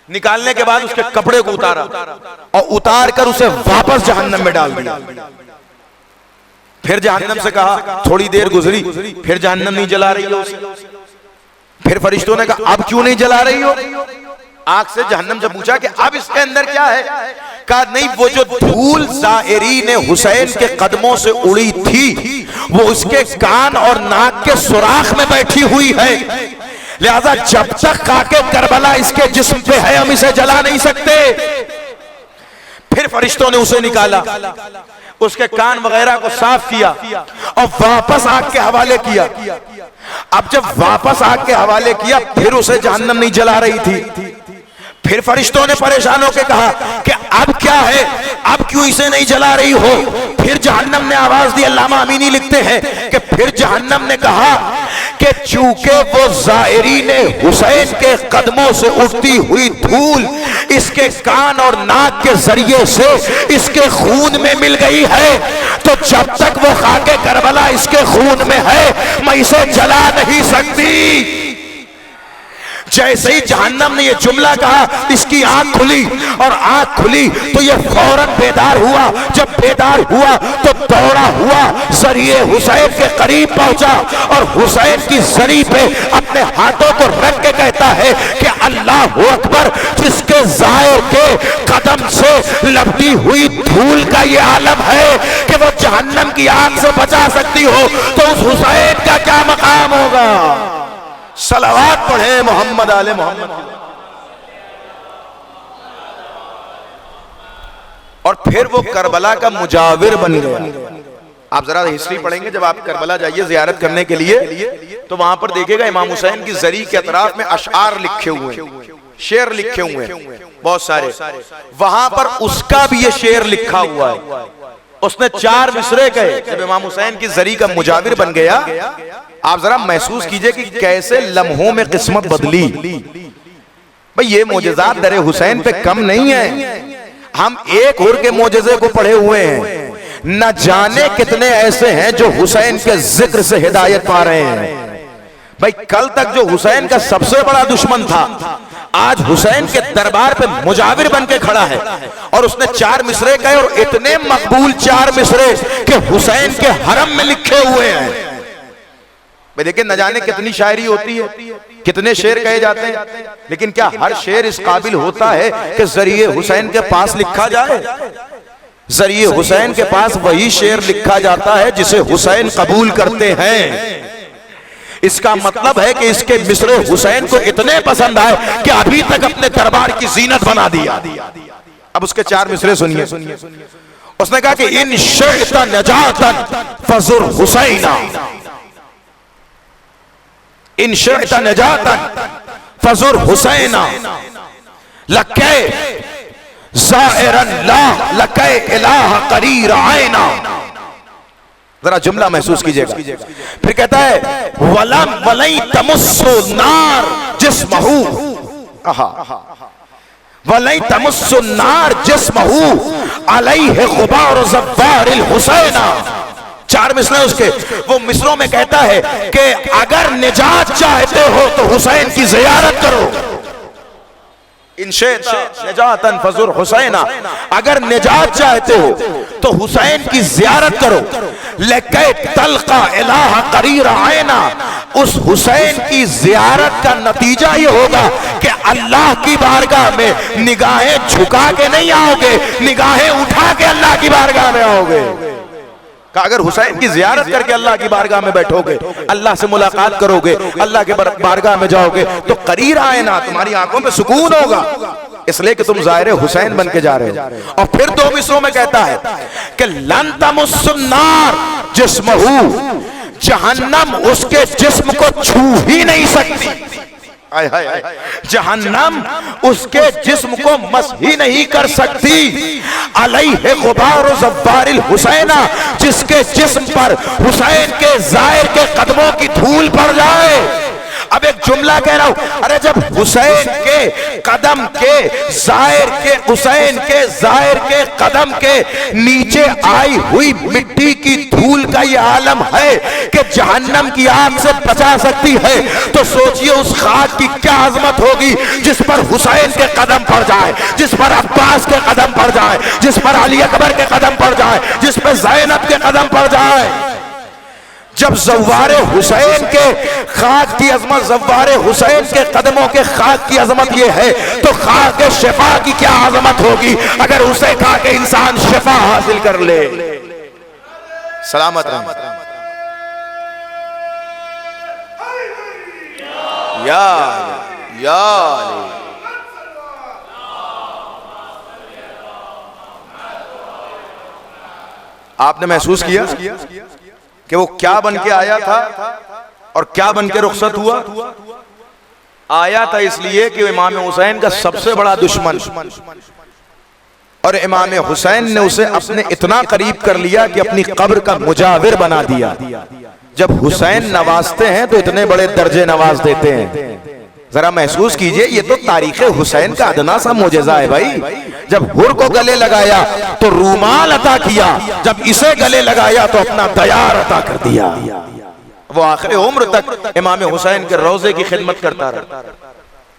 निकालने के बाद उसके कपड़े को उतारा और उतार कर उसे वापस जहन्नम में डाल दिया। फिर जहन्नम से कहा, थोड़ी देर गुजरी फिर जहन्नम नहीं जला रही हो। फिर फरिश्तों ने कहा अब क्यों नहीं जला रही हो। आग से जहन्नम से पूछा कि अब इसके अंदर क्या है। कहा नहीं, वो जो धूल ज़ायरीन हुसैन के कदमों से उड़ी थी वो उसके कान और नाक के सुराख में बैठी हुई है, लिहाजा जब तक काके करबला इसके जिस्म पे है हम इसे जला नहीं सकते। फिर फरिश्तों ने उसे निकाला, उसके कान वगैरह को साफ किया और वापस आग के हवाले किया। अब जब वापस आग के हवाले किया फिर उसे जहन्नम नहीं जला रही थी। फिर फरिश्तों ने परेशान होकर कहा कि अब क्या है, अब क्यों इसे नहीं जला रही हो। फिर जहन्नम ने आवाज दी, अल्लामा अमीनी लिखते हैं कि फिर जहन्नम ने कहा कि चूंकि वो ज़ायरीन हुसैन के कदमों से उठती हुई धूल इसके कान और नाक के जरिए से इसके खून में मिल गई है, तो जब तक वो खाके करबला इसके खून में है मैं इसे जला नहीं सकती। जैसे ही जहन्नम ने ये जुमला कहा इसकी आंख खुली और आंख खुली तो ये फौरन बेदार हुआ। जब बेदार हुआ तो दौड़ा हुआ सरिये हुसैन के करीब पहुंचा और हुसैन की सरी पे अपने हाथों को रख के कहता है कि अल्लाह अकबर, जिसके ज़ाहिर के कदम से लपटी हुई धूल का ये आलम है कि वो जहन्नम की आग से बचा सकती हो, तो उस हुसैन का क्या मकाम होगा। सलावत पढ़े मोहम्मद आले मोहम्मद। और फिर वो करबला का मुजाविर बन गया। आप जरा हिस्ट्री पढ़ेंगे, जब आप करबला जाइए जियारत करने के लिए तो वहां पर देखिएगा इमाम हुसैन की जरी के अतराफ में अशआर लिखे हुए हैं, शेर लिखे हुए हैं बहुत सारे। वहां पर उसका भी ये शेर लिखा हुआ है। उसने 4 मिसरे कहे। जब इमाम हुसैन की जरी का मुजाविर बन गया, आप जरा महसूस कीजिए कि कैसे लम्हों में किस्मत बदली। भाई ये मोजज़ात दरे हुसैन पे कम नहीं है। हम एक हुर के मोजज़े को पढ़े हुए हैं, न जाने कितने ऐसे हैं जो हुसैन के जिक्र से हिदायत पा रहे हैं। भाई कल तक जो हुसैन का सबसे बड़ा दुश्मन था आज हुसैन के दरबार पे मुजाविर बन के खड़ा है और उसने 4 मिसरे कहे और इतने मकबूल 4 मिसरे कि हुसैन के हरम में लिखे हुए हैं। भाई देखिए न जाने कितनी शायरी होती है, कितने शेर कहे जाते हैं, लेकिन क्या हर शेर इस काबिल होता है कि जरिए हुसैन के पास लिखा जाए? जरिए हुसैन के पास वही शेर लिखा जाता है जिसे हुसैन कबूल करते हैं। इसका मतलब है कि इसके मिसरे हुसैन को इतने पसंद आए कि अभी तक अपने दरबार की जीनत बना दिया। अब उसके 4 मिसरे सुनिए। उसने कहा कि इन शिअता नजातन फजुर हुसैना, इन शिअता नजातन फजुर हुसैना, लक्के ज़ाइरन ला लक्के इलाह करीर आयना। जरा जुमला महसूस कीजिएगा। फिर कहता है वलम वलई तमुस्सु नार जिस्महू, वलई तमुस्सु नार जिस्महू अलैहि गुबार ज़फ़ारिल हुसैना। 4 मिसरे उसके। वो मिसरों में कहता है कि अगर निजात चाहते हो तो हुसैन की ज़ियारत करो। निजातन फजुर हुसैना, अगर निजात चाहते हो तो हुसैन की जियारत करो। लेके तलका इलाह करीर आयना, उस हुसैन की जियारत का नतीजा ये होगा कि अल्लाह की बारगाह में निगाहें झुका के नहीं आओगे, निगाहें उठा के अल्लाह की बारगाह में आओगे। अगर हुसैन की जियारत करके अल्लाह की बारगाह में बैठोगे, अल्लाह से मुलाकात करोगे, अल्लाह के बारगाह में जाओगे तो करीर आए ना, तुम्हारी आंखों में सुकून होगा, इसलिए कि तुम ज़ाहिर हुसैन बन के जा रहे हो। और फिर 2 मिसरों में कहता है कि लन तमुस्सुन्नार जिस्महू, जहन्नम उसके जिस्म को छू ही नहीं सकती। जहन्नम उसके जिस्म को मस ही नहीं कर सकती। अलैहि गुबार ज़फ़ारिल हुसैना, जिसके जिस्म पर हुसैन के ज़ाहिर के कदमों की धूल पड़ जाए। अब एक जुमला कह रहा हूं, अरे जब हुसैन के कदम के ज़ाहिर के हुसैन के ज़ाहिर के कदम के नीचे आई हुई मिट्टी की धूल का ये आलम है कि जहन्नम की आग से बचा सकती है, तो सोचिए उस खाक की क्या अजमत होगी जिस पर हुसैन के कदम पड़ जाए, जिस पर अब्बास के कदम पड़ जाए, जिस पर अली अकबर के कदम पड़ जाए, जिस पर ज़ैनब के कदम पड़ जाए। जब ज़व्वारे हुसैन के खाक की अजमत, ज़व्वारे हुसैन के कदमों के खाक की अजमत ये है, तो खाक शिफा की क्या अजमत होगी अगर उसे खा के इंसान शिफा हासिल कर ले। सलामत रहे। या आपने महसूस किया कि वो क्या बन के आया था और क्या बन के रुखसत हुआ? आया था इसलिए कि इमाम हुसैन का सबसे बड़ा दुश्मन और इमाम हुसैन ने उसे अपने इतना करीब कर लिया कि अपनी कब्र का मुजाविर बना दिया। जब हुसैन नवाजते हैं तो इतने बड़े दर्जे नवाज देते हैं। जरा महसूस कीजिए, ये तो तारीख हुसैन का अदना सा मोजेजा है भाई। जब हुर को गले लगाया तो रूमाल अता किया, जब इसे गले लगाया तो अपना दयार अता कर दिया। वो आखिरी उम्र तक इमाम हुसैन के रोजे की खिदमत करता रहा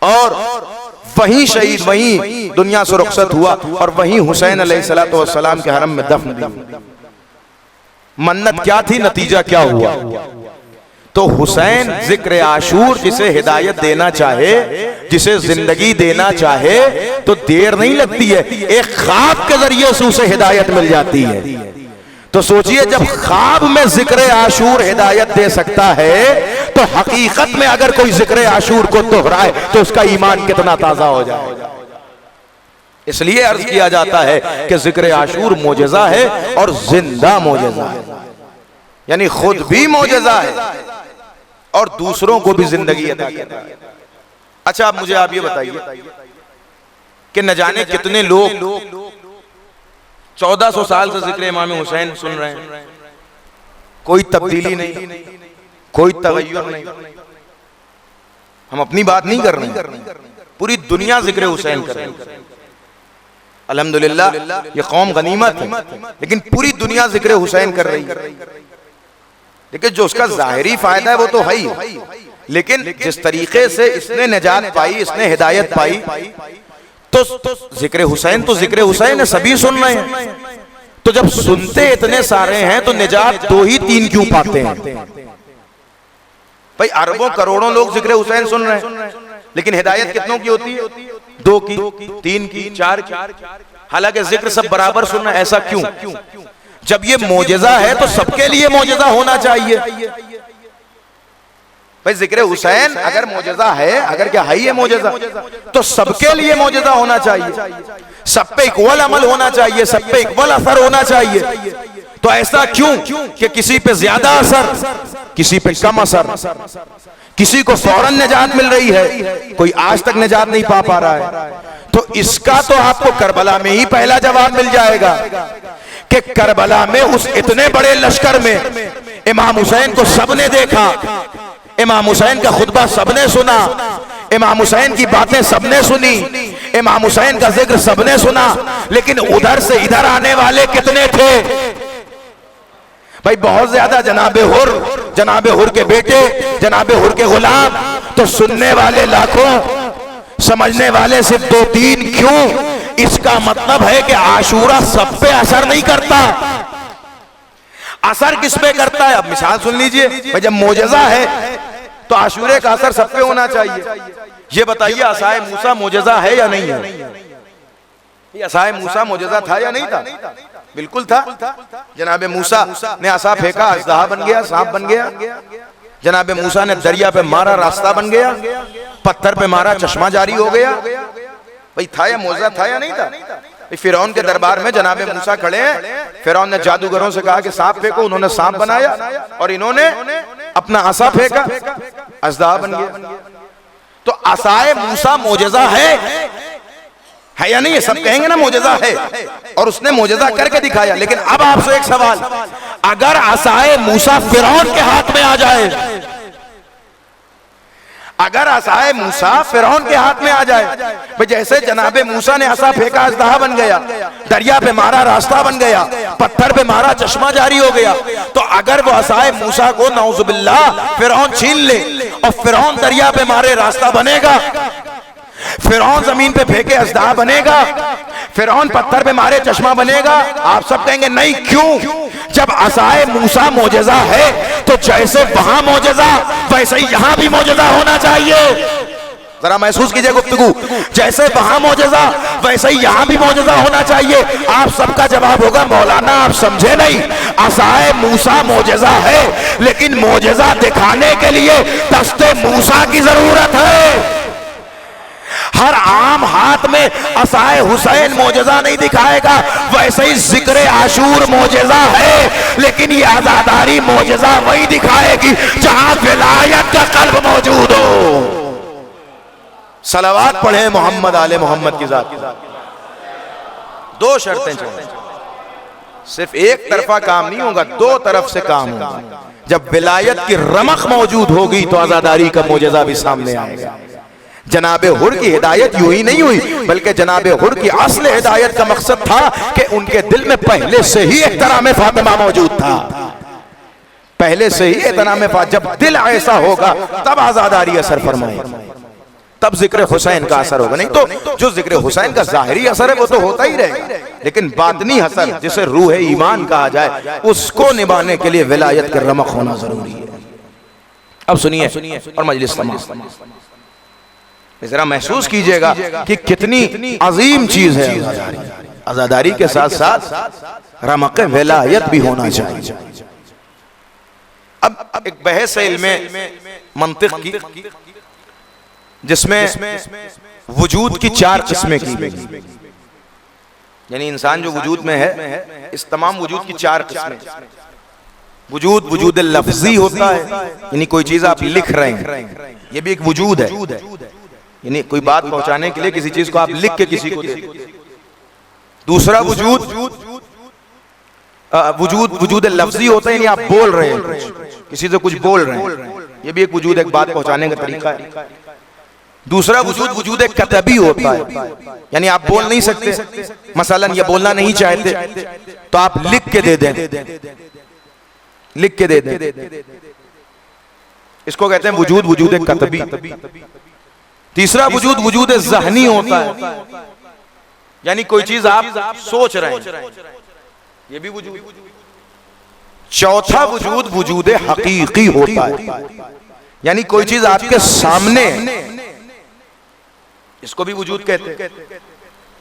और वहीं शहीद, वहीं दुनिया से रुखसत हुआ और वहीं हुसैन अलैहिस्सलातु वस्सलाम के हरम में दफन दिया। मन्नत क्या थी, नतीजा क्या हुआ? तो हुसैन जिक्र आशूर जिसे हिदायत देना चाहे, जिसे जिंदगी देना चाहे तो देर नहीं लगती है, एक ख्वाब के जरिए से उसे हिदायत मिल जाती है। तो सोचिए, जब ख्वाब में जिक्र आशूर हिदायत दे सकता है तो हकीकत में अगर कोई जिक्र आशूर को दोहराए तो उसका ईमान कितना ताजा हो जाएगा। इसलिए अर्ज किया जाता है कि जिक्र आशूर मोजेजा है और जिंदा मोजेजा है, यानी खुद भी मोजेजा है और दूसरों को भी जिंदगी अता करता है। अच्छा, अब मुझे आप ये बताइए कि न जाने कितने लोग 1400 साल से जिक्र इमाम हुसैन सुन रहे हैं, कोई तब्दीली नहीं, कोई तगय्युर नहीं। हम अपनी बात नहीं कर रहे, पूरी दुनिया जिक्र हुसैन कर रही है। अल्हम्दुलिल्लाह, ये कौम गनीमत है, लेकिन पूरी दुनिया जिक्र हुसैन कर रही है। लेकिन जो उसका जाहिरी फायदा है वो तो है ही, लेकिन जिस तरीके से इसने निजात पाई, इसने हिदायत पाई, तो जिक्र हुसैन तो जिक्र हुसैन है, सभी सुन रहे हैं। तो जब सुनते इतने सारे हैं तो निजात 2 ही 3 क्यों पाते हैं? भाई अरबों करोड़ों लोग जिक्र हुसैन सुन रहे हैं, लेकिन हिदायत कितनों की होती है? 2 की, 3 की, 4 की। हालांकि जिक्र सब बराबर सुनना, ऐसा क्यों? जब ये मोजेजा है तो सबके लिए मोजेजा होना चाहिए। भाई जिक्र हुसैन अगर मोजेजा है, अगर क्या है ये मोजेजा, तो सबके लिए मोजेजा होना चाहिए, सब पे इक्वल अमल होना चाहिए, सब पे इक्वल असर होना चाहिए। तो ऐसा क्यों कि किसी पे ज्यादा असर, किसी पे कम असर, किसी को फौरन निजात मिल रही है, कोई आज तक निजात नहीं पा रहा है। तो इसका तो आपको करबला में ही पहला जवाब मिल जाएगा कि करबला में उस इतने बड़े लश्कर में इमाम हुसैन को सबने देखा, इमाम हुसैन का खुतबा सबने सुना, इमाम हुसैन की बातें सबने सुनी, इमाम हुसैन का जिक्र सबने सुना, लेकिन उधर से इधर आने वाले कितने थे? भाई बहुत ज्यादा। जनाबे हुर के बेटे, जनाबे हुर के गुलाम, तो सुनने वाले लाखों, समझने वाले सिर्फ 2-3 क्यों? इसका मतलब है कि आशूरा सब पे असर नहीं करता। असर किस पे करता है? अब मिसाल सुन लीजिए, भाई जब मोजेजा है तो आशूरे का असर सब पे होना चाहिए। ये बताइए असाए मूसा मोजेजा है या नहीं है? ये असाए मूसा मोजेजा था या नहीं था? बिल्कुल था। जनाबे मूसा ने असा फेंका, अजदहा बन गया, सांप बन गया। जनाबे मूसा ने दरिया पे मारा, रास्ता बन गया। पत्थर पे मारा, चश्मा जारी हो गया। भाई था या मोजेजा था या नहीं था? फिरौन के दरबार में जनाबे मूसा खड़े हैं, फिरौन ने जादूगरों से कहा कि सांप फेंको, उन्होंने सांप बनाया और इन्होंने अपना असा फेंका, अजदहा बन गया। तो असाए मूसा मोजेजा है या नहीं है? सब कहेंगे ना मोजेजा है, और उसने मोजेजा करके दिखाया। लेकिन अब आपसे एक सवाल, अगर असाए मूसा फिरौन के हाथ में आ जाए, अगर असाए मूसा फिरौन के हाथ में आ जाए, भाई जैसे जनाबे मूसा ने असा फेंका, अजदहा बन गया, दरिया पे मारा, रास्ता बन गया, पत्थर पे मारा, चश्मा जारी हो गया, तो अगर वो असाए मूसा को नऊजुबिल्लाह फिरौन छीन ले और फिरौन दरिया पे मारे, रास्ता बनेगा? फिरौन जमीन पे फेंके, अजदहा बनेगा? फिरौन पत्थर पे मारे, चश्मा बनेगा? आप सब कहेंगे नहीं। क्यों? जब असाए मूसा मोजेजा है तो जैसे वहां मोजेजा वैसे ही यहां भी मोजेजा होना चाहिए। जरा महसूस कीजिए गुफ्तगू, जैसे वहां मोजेजा वैसे ही यहां भी मोजेजा होना चाहिए। आप सबका जवाब होगा मौलाना आप समझे नहीं, असाए मूसा मोजेजा है, लेकिन मोजेजा दिखाने के लिए दस्ते मूसा की जरूरत है। हर आम हाथ में असाए हुसैन मोजेजा नहीं दिखाएगा, वैसे ही जिक्र आशूर मोजेजा है, लेकिन ये आजादारी मोजेजा वही दिखाएगी जहां विलायत का कल्ब मौजूद हो। सलावात पढ़े मोहम्मद आले मोहम्मद की जात। 2 शर्तें चाहिए, सिर्फ एक तरफा काम नहीं होगा, 2 तरफ से काम होगा। जब विलायत की रमक मौजूद होगी तो आजादारी का मोजेजा भी सामने आएगा। जनाबे हुर की हिदायत यूं ही नहीं हुई, बल्कि जनाबे हुर की असल हिदायत का मकसद था कि उनके दिल में पहले से ही एहतराम फातिमा मौजूद था, पहले से ही एहतराम फातिमा। जब दिल ऐसा होगा तब आजादारी असर फरमाए, तब जिक्र हुसैन का असर होगा। नहीं तो जो जिक्र हुसैन का जाहिरी असर है वो तो होता ही रहेगा, लेकिन बातनी असर जिसे रूह ईमान कहा जाए, उसको निभाने के लिए विलायत के रमक होना जरूरी है। अब सुनिए और मजलिस तमाम जरा महसूस कीजिएगा कि कितनी अजीम चीज है आजादारी। आजादारी के साथ साथ रमक विलायत भी होना चाहिए। अब एक बहस है इल्मे मंतिक की, जिसमें वजूद की 4 किस्में की गई, यानी इंसान जो वजूद में है, इस तमाम वजूद की 4 किस्में। वजूद लफ्जी होता है, यानी कोई चीज आप लिख रहे हैं, ये भी एक वजूद है, यानी कोई बात पहुंचाने के लिए किसी चीज को आप लिख के किसी को दे। दूसरा वजूद लफ्जी होता है, यानी आप बोल रहे हैं, किसी से कुछ बोल रहे हैं, ये भी एक वजूद, एक बात पहुंचाने का तरीका है। दूसरा वजूद कतबी होता है, यानी आप बोल नहीं सकते, मसलन ये बोलना नहीं चाहते तो आप लिख के दे दें, लिख के दे दें, इसको कहते हैं वजूद कतबी। तीसरा वजूद ज़हनी होता है, यानी कोई चीज आप सोच रहे हैं, ये भी वजूद। चौथा वजूद हकीकी होता है, यानी कोई चीज आपके सामने, इसको भी वजूद कहते हैं।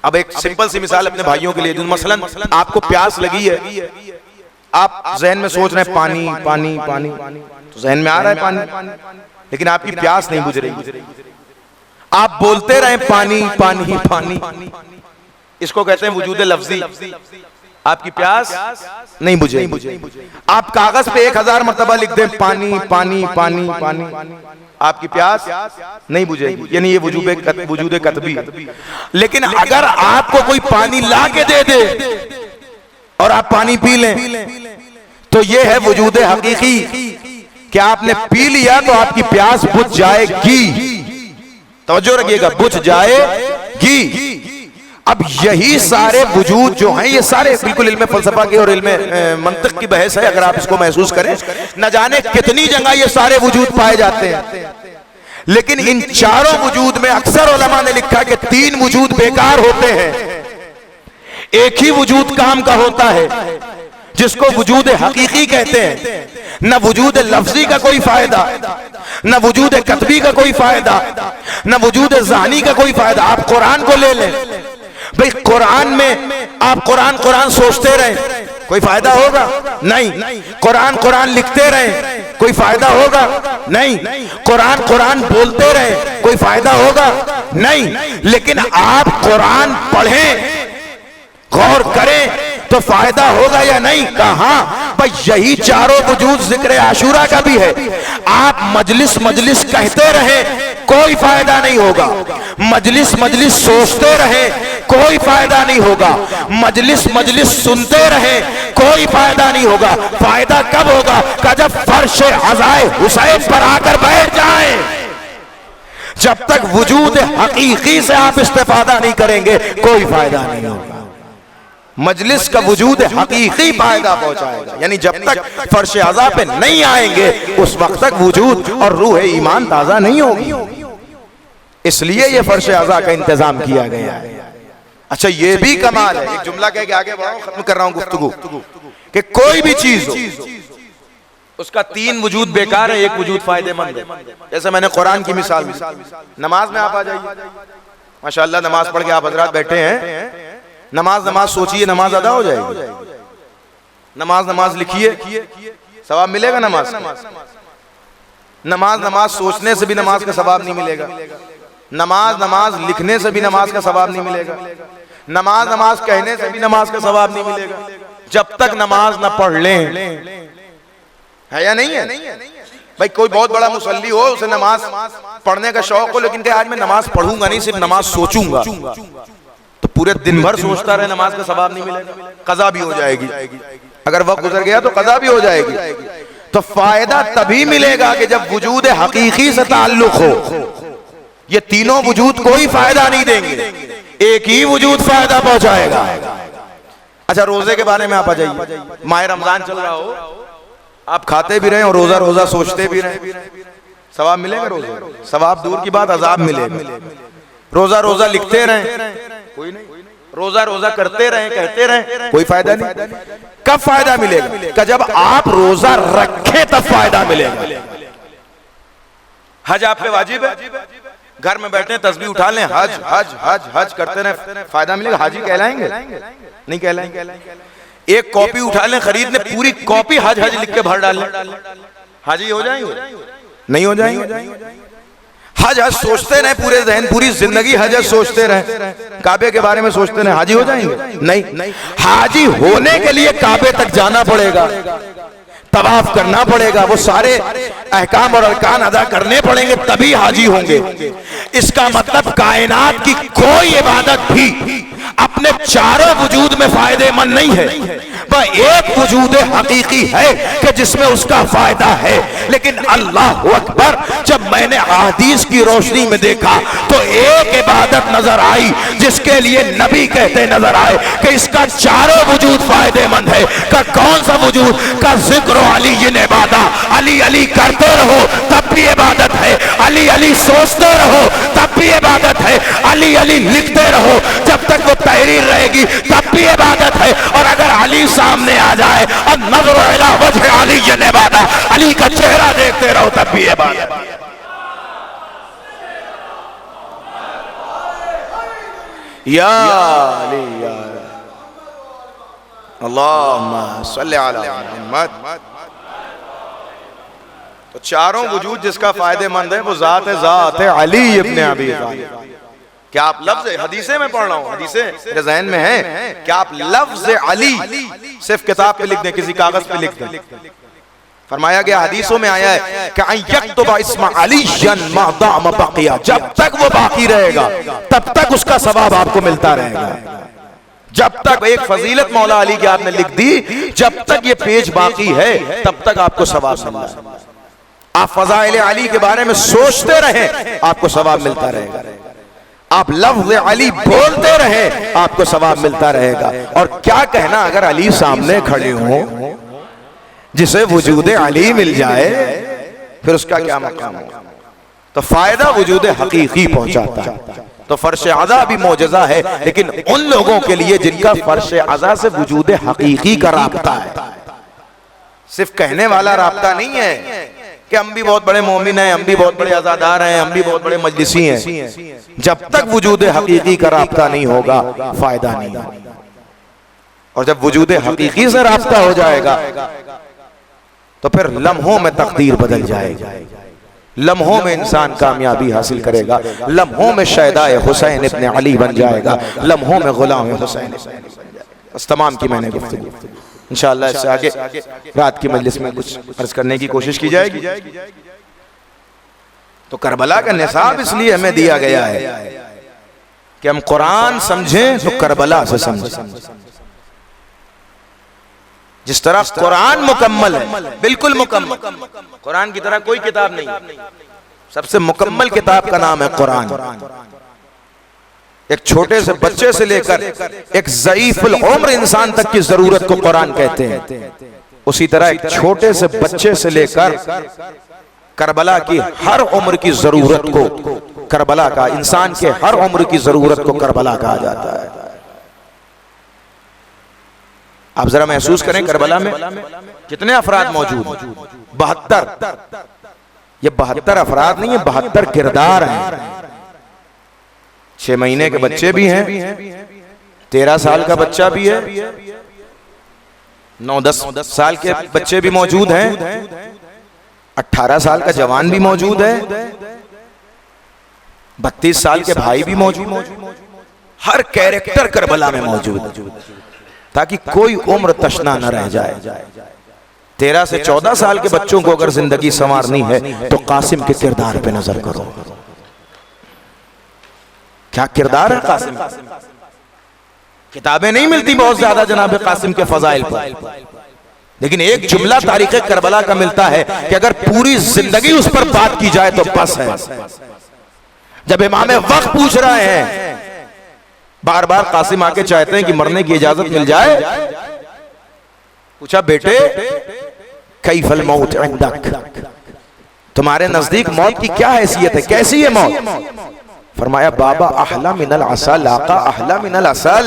अब एक सिंपल सी मिसाल अपने भाइयों के लिए दूं। मसलन आपको प्यास लगी है, आप जहन में सोच रहे हैं पानी पानी पानी, तो जहन में आ रहा है पानी, लेकिन आपकी प्यास नहीं बुझ रही। आप बोलते रहे पानी पानी पानी, इसको कहते हैं वजूद लफ्जी। आपकी प्यास नहीं बुझेगी। आप कागज पे 1000 मरतबा लिख दें पानी पानी पानी पानी, आपकी प्यास नहीं बुझेगी, यानी ये वजूद कतबी। लेकिन अगर आपको कोई पानी ला के दे दे और आप पानी पी लें, तो ये है वजूद हकीकी कि आपने पी लिया तो आपकी प्यास बुझ जाएगी। तवज्जो रखिएगा, बुझ जाएगी। अब यही सारे वजूद जो हैं, ये सारे बिल्कुल इल्म फलसफा की और इल्म मंतिक की बहस है। अगर आप इसको महसूस करें, न जाने कितनी जगह ये सारे वजूद पाए जाते हैं, लेकिन इन चारों वजूद में अक्सर उलमा ने लिखा कि 3 वजूद बेकार होते हैं, एक ही वजूद काम का होता है जिसको वजूद हकीकी कहते हैं। न वजूद लफ्जी का कोई फायदा, न वजूद कतबी का कोई फायदा, न वजूद ज़हनी का कोई फायदा। आप कुरान को ले लें भाई, कुरान में आप कुरान सोचते रहे, कोई फायदा होगा? नहीं। कुरान लिखते रहे, कोई फायदा होगा? नहीं। कुरान बोलते रहे, कोई फायदा होगा? नहीं। लेकिन आप कुरान पढ़ें, गौर करें, तो फायदा होगा या नहीं? कहा भाई, यही चारों वजूद जिक्र आशूरा का भी है। आप मजलिस कहते रहे, कोई फायदा नहीं होगा। मजलिस सोचते रहे, कोई फायदा नहीं होगा। मजलिस सुनते रहे, कोई फायदा नहीं होगा। फायदा कब होगा? कि जब फर्श अज़ाए हुसैन पर आकर बैठ जाए। जब तक वजूद हकीकी से आप इस्तेफादा नहीं करेंगे, कोई फायदा नहीं होगा। मजलिस का वजूद हकीकी फायदा पहुंचाएगा, यानी जब तक फर्श अज़ा पे नहीं आएंगे, उस वक्त तक वजूद और रूह ईमान ताजा नहीं होगी। इसलिए ये फर्श अज़ा का इंतजाम किया गया है। अच्छा, ये भी कमाल है। एक जुमला कह के आगे बढ़ाऊं, खत्म कर रहा हूं गुफ्तगू, कि कोई भी चीज हो, उसका 3 वजूद बेकार है, एक वजूद फायदेमंद है। जैसे मैंने कुरान की मिसाल दी। नमाज में आप आ जाइए, माशाअल्लाह नमाज पढ़ के आप हजरात बैठे हैं। नमाज सोचिए, नमाज अदा हो जाएगी। नमाज लिखिए, सवाब मिलेगा नमाज। नमाज सोचने से भी नमाज का सवाब नहीं मिलेगा। नमाज लिखने से भी नमाज का सवाब नहीं मिलेगा। नमाज कहने से भी नमाज का सवाब नहीं मिलेगा, जब तक नमाज न पढ़ लें। है या नहीं है भाई? कोई बहुत बड़ा मुसल्ली हो, उसे नमाज पढ़ने का शौक हो, लेकिन आज मैं नमाज पढ़ूंगा नहीं, सिर्फ नमाज सोचूंगा, तो पूरे दिन भर सोचता रहे, नमाज का सवाब नहीं मिलेगा, कज़ा भी हो जाएगी। अगर वक्त गुजर गया तो कज़ा भी हो जाएगी। तो फायदा तभी मिलेगा कि जब वजूद हकीकी से ताल्लुक हो। ये तीनों वजूद कोई फायदा नहीं देंगे, एक ही वजूद फायदा पहुंचाएगा। अच्छा, रोजे के बारे में आप आ जाइए। माह रमजान चल रहा हो, आप खाते भी रहे और रोजा सोचते भी रहे, सवाब मिलेगा? रोजा सवाब दूर की बात, अजाब मिलेगा। रोजा लिखते रहे, कोई नहीं। रोजा करते रहे, कहते रहे, कोई फायदा नहीं। कब फायदा मिलेगा? कि जब आप रोजा रखें तब फायदा मिलेगा। हज आप पे वाजिब है, घर में बैठे तस्बीह उठा लें, हज हज हज हज करते रहे, फायदा मिलेगा? हाजी कहलाएंगे? नहीं कहलाएंगे। एक कॉपी उठा लें, खरीद लें, पूरी कॉपी हज हज लिख के भर डाल लें, हाजी हो जाएंगे? नहीं हो जाएंगे। हज सोचते रहे, पूरे जहन पूरी जिंदगी हज सोचते रहे, काबे के बारे में सोचते रहे, हाजी हो जाएंगे? नहीं। हाजी होने के लिए काबे तक जाना पड़ेगा, तवाफ करना पड़ेगा, वो सारे अहकाम और अरकान अदा करने पड़ेंगे, तभी हाजी होंगे। इसका मतलब कायनात की कोई इबादत भी अपने चारों वजूद में फायदेमंद नहीं है, वह एक वजूद हकीकी है कि जिसमें उसका फायदा है। लेकिन अल्लाह अकबर, जब मैंने हदीस की रोशनी में देखा तो एक इबादत नजर आई जिसके लिए नबी कहते नजर आए कि इसका चारों वजूद फायदेमंद है। का कौन सा वजूद? का जिक्र अली इबादत, अली अली करते रहो तब भी इबादत है, अली अली सोचते रहो तब भी इबादत है, अली अली लिखते रहो जब तक वो तहरीर रहेगी तब भी इबादत है। और अगर अली सामने आ जाए और नज़र इला वजह अली इबादत, अली का चेहरा देखते रहो तब भी इबादत। या अली या अल्लाहुम्मा सल्ली अला मुहम्मद। तो चारों वजूद जिसका फायदेमंद है वो ज़ात है अली इब्न अबी तालिब। क्या आप लफ्ज हदीसे में पढ़ रहा हूँ, हदीसे मेरे ज़हन में है, क्या आप लफ्ज अली सिर्फ किताब पे लिख दें, किसी कागज पे लिख दें। फरमाया गया हदीसों में आया है कि जब तक वो बाकी रहेगा तब तक उसका सवाब आपको मिलता रहेगा। जब तक एक फजीलत मौला अली की आपने लिख दी, जब तक ये पेज बाकी है तब तक आपको सवाब मिलता है। आप फजाइल अली के बारे में सोचते रहें, आपको सवाब मिलता रहेगा। आप लफ्ज़ अली बोलते रहें, आपको सवाब मिलता रहेगा। और क्या कहना अगर अली सामने खड़े हों, जिसे वजूद अली मिल जाए, फिर उसका क्या मकाम होगा। तो फायदा वजूद हकीकी पहुंचाता है। तो फर्श अज़ा भी मौजज़ा है, लेकिन उन लोगों के लिए जिनका फर्श अज़ा से वजूद हकीकी का राब्ता है। सिर्फ कहने वाला राब्ता नहीं है कि हम भी बहुत बड़े मोमिन हैं, हम भी बहुत बड़े अज़ादार हैं, हम भी बहुत बड़े मजलिसी हैं। जब तक वजूद हकीकी का राब्ता नहीं होगा, फायदा नहीं होगा। और जब वजूद हकीकी से राब्ता हो जाएगा तो फिर लम्हों में तकदीर बदल जाएगी, लम्हों में इंसान कामयाबी हासिल करेगा, लम्हों में शहदाए हुसैन इब्न अली बन जाएगा, लम्हों में गुलाम हुसैन। बस तमाम की मैंने गुफ्तगू, इंशाअल्लाह इससे आगे रात की मजलिस में कुछ अर्ज करने की कोशिश की जाएगी। तो करबला का निसाब इसलिए हमें दिया गया है कि हम कुरान समझें तो करबला से समझें। जिस तरह कुरान मुकम्मल है, बिल्कुल मुकम्मल, कुरान की तरह कोई किताब नहीं, सबसे मुकम्मल किताब का नाम है कुरान। एक छोटे से बच्चे से लेकर एक ज़ईफ़ुल उम्र इंसान तक की जरूरत को कुरान कहते हैं। उसी तरह एक छोटे से बच्चे से लेकर करबला की हर उम्र की जरूरत को, करबला का इंसान के हर उम्र की जरूरत को करबला कहा जाता है। आप जरा महसूस करें, करबला में कितने अफराद मौजूद हैं? 72। ये 72 अफराद नहीं है, 72 किरदार हैं। 6 महीने के बच्चे भी हैं, 13 साल का बच्चा भी है, 9-10 साल के बच्चे भी मौजूद हैं, 18 साल का जवान भी मौजूद है, 32 साल के भाई भी मौजूद। हर कैरेक्टर करबला में मौजूद है ताकि कोई उम्र तशना न रह जाए। 13 से 14 साल के बच्चों को अगर जिंदगी संवारनी है तो कासिम के किरदार पे नजर करो। क्या किरदार है कासिम। किताबें नहीं मिलती बहुत ज्यादा जनाब कासिम के फजाइल पर, लेकिन एक जुमला तारीख करबला का मिलता है कि अगर पूरी जिंदगी उस पर बात की जाए तो बस है। जब इमाम वक्त पूछ रहे हैं, बार बार कासिम आके चाहते हैं कि मरने की इजाजत मिल जाए, पूछा बेटे कैफल मौत इंदक, तुम्हारे नजदीक मौत की क्या हैसियत है, कैसी है मौत। फरमाया बाबा अहला मिनल असल, आका अहला मिनल असल,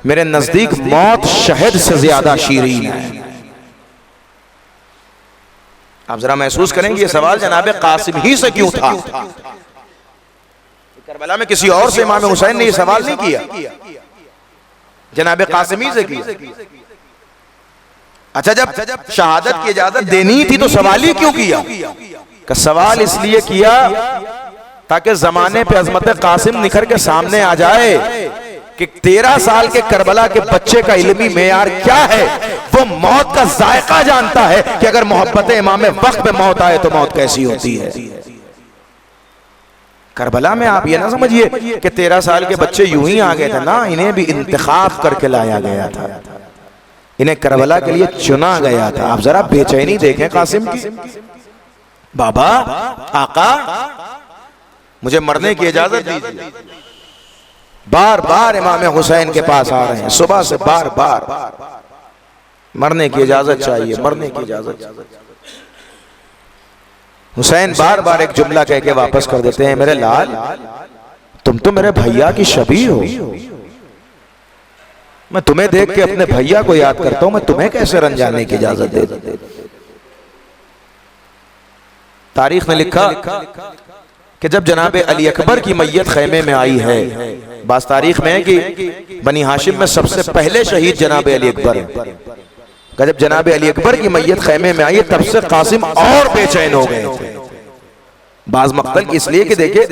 मेरे नजदीक मौत शहद से ज्यादा शीरीन है। आप जरा महसूस करेंगे ये सवाल जनाब कासिम ही से क्यों था। करबला में किसी और से इमाम हुसैन ने ये सवाल नहीं किया, जनाब कासिम ही से किया। अच्छा, जब शहादत की इजाजत देनी थी तो सवाल ही क्यों किया। का सवाल इसलिए किया ताकि जमाने पे अजमत कासिम निखर के सामने आ जाए कि 13 साल के करबला के बच्चे का इल्मी मेयार क्या है। वो मौत का जायका जानता है कि अगर मोहब्बत इमाम वक्त पे मौत आए तो मौत कैसी होती है। करबला में आप ये ना समझिए कि 13 साल के बच्चे यूं ही आ गए थे, ना, इन्हें भी इंतखाब करके लाया गया था, इन्हें करबला के लिए चुना गया था। आप जरा बेचैनी देखें कासिम की, बाबा आका मुझे मरने की इजाजत दीजिए। बार बार इमाम हुसैन के पास आ रहे हैं, सुबह से बार बार मरने की इजाजत चाहिए, मरने की इजाजत। हुसैन बार बार एक जुमला कह के वापस कर देते हैं, मेरे लाल तुम तो मेरे भैया की शबी हो, मैं तुम्हें देख के अपने भैया को याद करता हूं, मैं तुम्हें कैसे रंजाने की इजाजत दे। तारीख ने लिखा कि जब जनाब अली अकबर की मैयत खैमे में आई है, बास तारीख में है कि बनी हाशिम में सबसे पहले शहीद जनाब अली अकबर है। जब जनाब अली अकबर की मैयत खैमे में आई तब से कासिम और बेचैन हो गए थे। बाज मक्तल की इसलिए कि देखे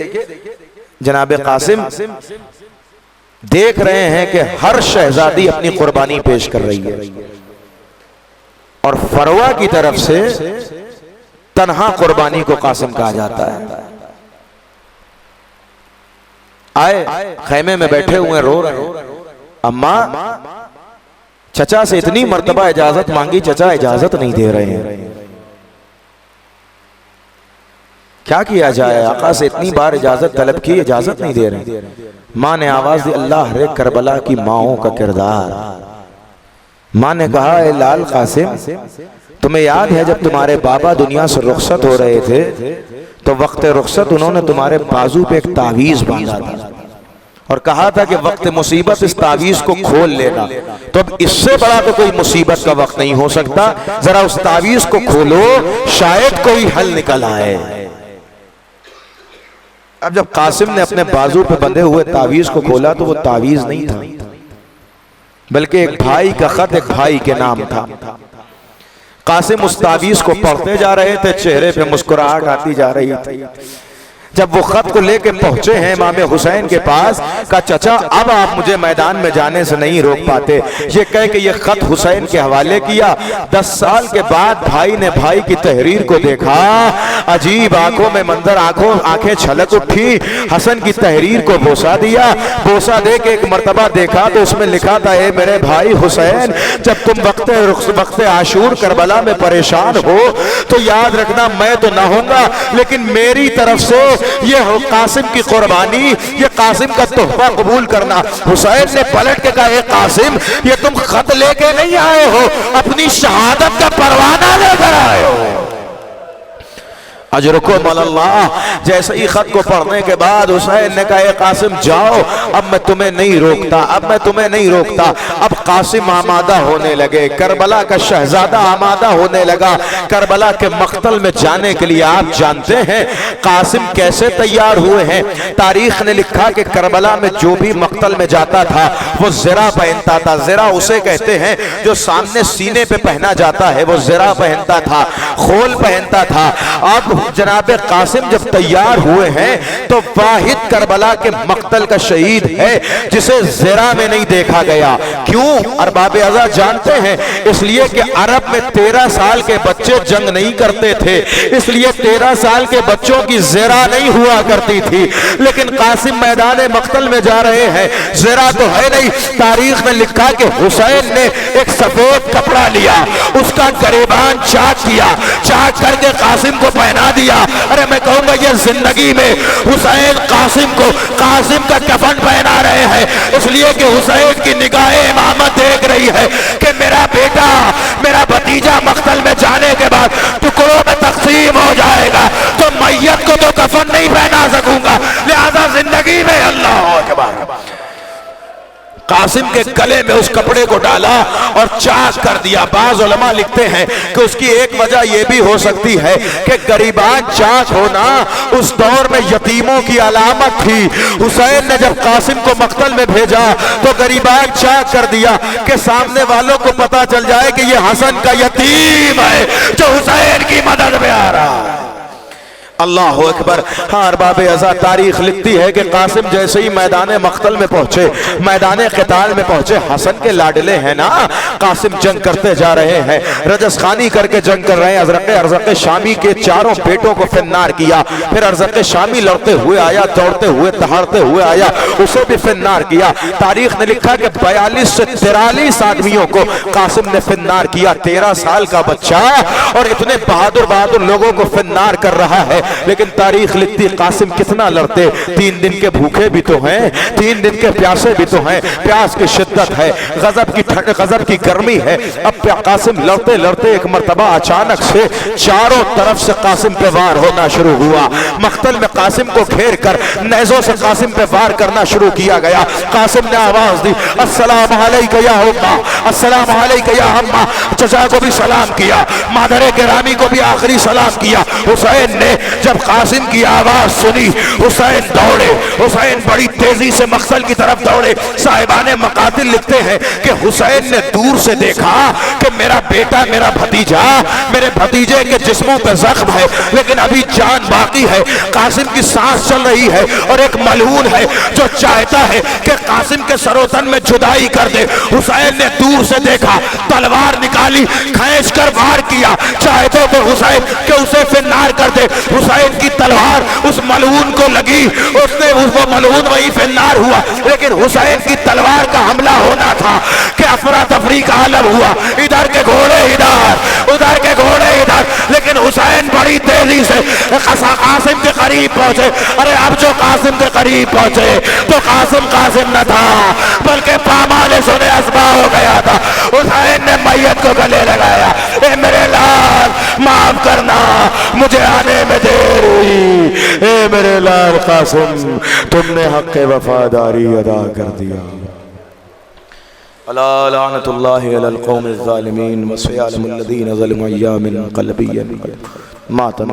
जनाब कासिम देख रहे हैं कि हर शहजादी अपनी कुर्बानी पेश कर रही है और फरवा की तरफ से तन्हा कुर्बानी को कासिम कहा जाता है। आए खैमे में बैठे हुए रो रहे हैं, अम्मा चचा से इतनी मर्तबा इजाजत मांगी, चचा इजाजत नहीं दे रहे हैं, क्या किया जाए? आका से इतनी बार इजाजत तलब की, इजाजत नहीं दे रहे। माँ ने आवाज दी, अल्लाह रे करबला की माओं का किरदार। माँ ने कहा, ए लाल कासिम, तुम्हें याद है जब तुम्हारे बाबा दुनिया से रुखसत हो रहे थे तो वक्त रुखसत उन्होंने तुम्हारे बाजू पे एक तावीज बांधा था और कहा था कि वक्त मुसीबत इस तावीज को खोल लेना। तो अब इससे बड़ा तो कोई मुसीबत का वक्त नहीं हो सकता, जरा उस तावीज को खोलो, शायद कोई हल निकल आए। अब जब कासिम ने अपने बाजू पे बंधे हुए तावीज को खोला तो वो तावीज नहीं था, बल्कि एक भाई का खत एक भाई के नाम था। कासिम उस तावीज को पढ़ते जा रहे थे, चेहरे पे मुस्कुराहट आती जा रही थी। जब वो खत को लेके पहुंचे हैं इमाम हुसैन के पास, कहा चचा अब आप मुझे मैदान में जाने से नहीं रोक पाते। ये कह के ये खत हुसैन के हवाले किया। 10 साल के बाद भाई ने भाई की तहरीर को देखा, अजीब आंखों में मंजर, आंखें छलक उठी। हसन की तहरीर को बोसा दिया, बोसा दे के एक मर्तबा देखा तो उसमें लिखा था, ए मेरे भाई हुसैन, जब तुम वक्त आशूर करबला में परेशान हो तो याद रखना मैं तो ना होऊंगा, लेकिन मेरी तरफ से ये कासिम की कुर्बानी, ये कासिम का तोहफा कबूल करना। हुसैन ने पलट के कहा, कासिम ये तुम खत लेके नहीं आए हो, अपनी शहादत का परवाना लेकर आए हो। अजरुकुम अल्लाह। जैसे ही खत को पढ़ने के बाद हुसैन ने कहा, कासिम जाओ, अब मैं तुम्हें नहीं रोकता, अब मैं तुम्हें नहीं रोकता। अब कासिम आमादा होने लगे, करबला का शहजादा आमादा होने लगा करबला के मक्तल में जाने के लिए। आप जानते हैं कासिम कैसे तैयार हुए हैं? तारीख ने लिखा कि करबला में जो भी मक्तल में जाता था वो ज़रा पहनता था। ज़रा उसे कहते हैं जो सामने सीने पे पहना जाता है, वो ज़रा पहनता था, खोल पहनता था। अब जनाब कासिम जब तैयार हुए हैं तो वाहिद करबला के मक्तल का शहीद है जिसे ज़रा में नहीं देखा गया। क्यों? अरबाब अज़ा जानते हैं, इसलिए कि अरब में 13 साल के बच्चे जंग नहीं करते थे, इसलिए 13 साल के बच्चों की ज़रा नहीं हुआ करती थी। लेकिन कासिम मैदान मक्तल में जा रहे हैं, ज़रा तो है नहीं। तारीख में लिखा कि हुसैन ने एक सफेद कपड़ा लिया, उसका गरेबान चाक किया, चाक करके कासिम को पहना दिया। अरे मैं कहूंगा ये जिंदगी में हुसैन कासिम को कासिम का कफन पहना रहे हैं, इसलिए कि हुसैन की निगाहें इमामत देख रही है कि मेरा बेटा, मेरा भतीजा मक्तल में जाने के बाद टुकड़ों में तकसीम हो जाएगा, तो मैयत को तो कफन नहीं पहना सकूंगा, लिहाजा जिंदगी में अल्लाह अकबर। कासिम के गले में उस कपड़े को डाला और चाक कर दिया। बाज़ उलमा लिखते हैं कि उसकी एक वजह यह भी हो सकती है कि गरीबान चाक होना उस दौर में यतीमों की अलामत थी। हुसैन ने जब कासिम को मक्तल में भेजा तो गरीबान चाक कर दिया कि सामने वालों को पता चल जाए कि यह हसन का यतीम है जो हुसैन की मदद में आ रहा है। अल्लाह अकबर। हाँ, अरबाब अज़ा तारीख लिखती है कि कासिम जैसे ही मैदान मक्तल में पहुंचे, मैदान क़िताल में पहुंचे, हसन के लाडले हैं ना, कासिम जंग करते जा रहे हैं, रजस खानी करके जंग कर रहे हैं। अरज़क़ शामी के चारों बेटों को फिन्नार किया, फिर अरज़क़ शामी लड़ते हुए आया, दौड़ते हुए दहाड़ते हुए आया, उसे भी फिन्नार किया। तारीख ने लिखा कि 42 से 43 आदमियों को कासिम ने फिन्नार किया। 13 साल का बच्चा और इतने बहादुर बहादुर लोगों को फिन्नार कर रहा है। लेकिन तारीख लिखती कासिम कितना लड़ते। 3 दिन के भूखे भी तो हैं, 3 दिन के प्यासे भी तो हैं, प्यास की शिद्दत है, गजब की गर्मी है। अब कासिम लड़ते लड़ते एक मर्तबा अचानक से चारों तरफ से कासिम पे वार होना शुरू हुआ। मख्तल में कासिम को घेर कर नेज़ों से कासिम पे वार करना शुरू किया गया। कासिम ने आवाज दी, अस्सलाम अलैका या उम्मा, अस्सलाम अलैका या अम्मा। चचा को भी सलाम किया, मादरे गिरामी को भी आखिरी सलाम किया। हुसैन ने जब कासिम की आवाज सुनी, हुसैन दौड़े। हुसैन बड़ी तेजी से मख्तल की तरफ दौड़े। साहिबाने मकातिल लिखते हैं कि हुसैन ने दूर से देखा कि मेरा बेटा, मेरा भतीजा, मेरे भतीजे के जिस्मों पे जख्म है लेकिन अभी जान बाकी है, कासिम की सांस चल रही है और एक मलऊन है जो चाहता है कि कासिम के सरोतन में जुदाई कर दे। हुसैन ने दूर से देखा, तलवार निकाली, खींच कर वार किया, चाहते थे हुसैन कि उसे फिन्नार कर दे। हुसैन की तलवार उस मलऊन को लगी, उसने वो मलऊन वही फिन्नार हुआ। लेकिन हुसैन की तलवार का हमला होना था कि अफरा तफरी का आलम हुआ। इधर के घोड़े इधर, उधर के घोड़े इधर, लेकिन हुसैन बड़ी तेजी से कासिम के करीब पहुंचे। अरे अब जो कासिम के करीब पहुंचे तो कासिम कासिम न था बल्कि पामाले सुने असबा हो गया था। हुसैन ने मैयत को गले लगाया, ए मेरे लाल माफ करना, मुझे आने में देर हुई। ए मेरे लाल कासिम, तुमने हक़ वफादारी अदा कर दिया। अला लानतुल्लाहि अलल कौमिज़ ज़ालिमीन व सयअलमुल लज़ीना ज़लमू अय्यामिन क़ल्बिय्यन मातम।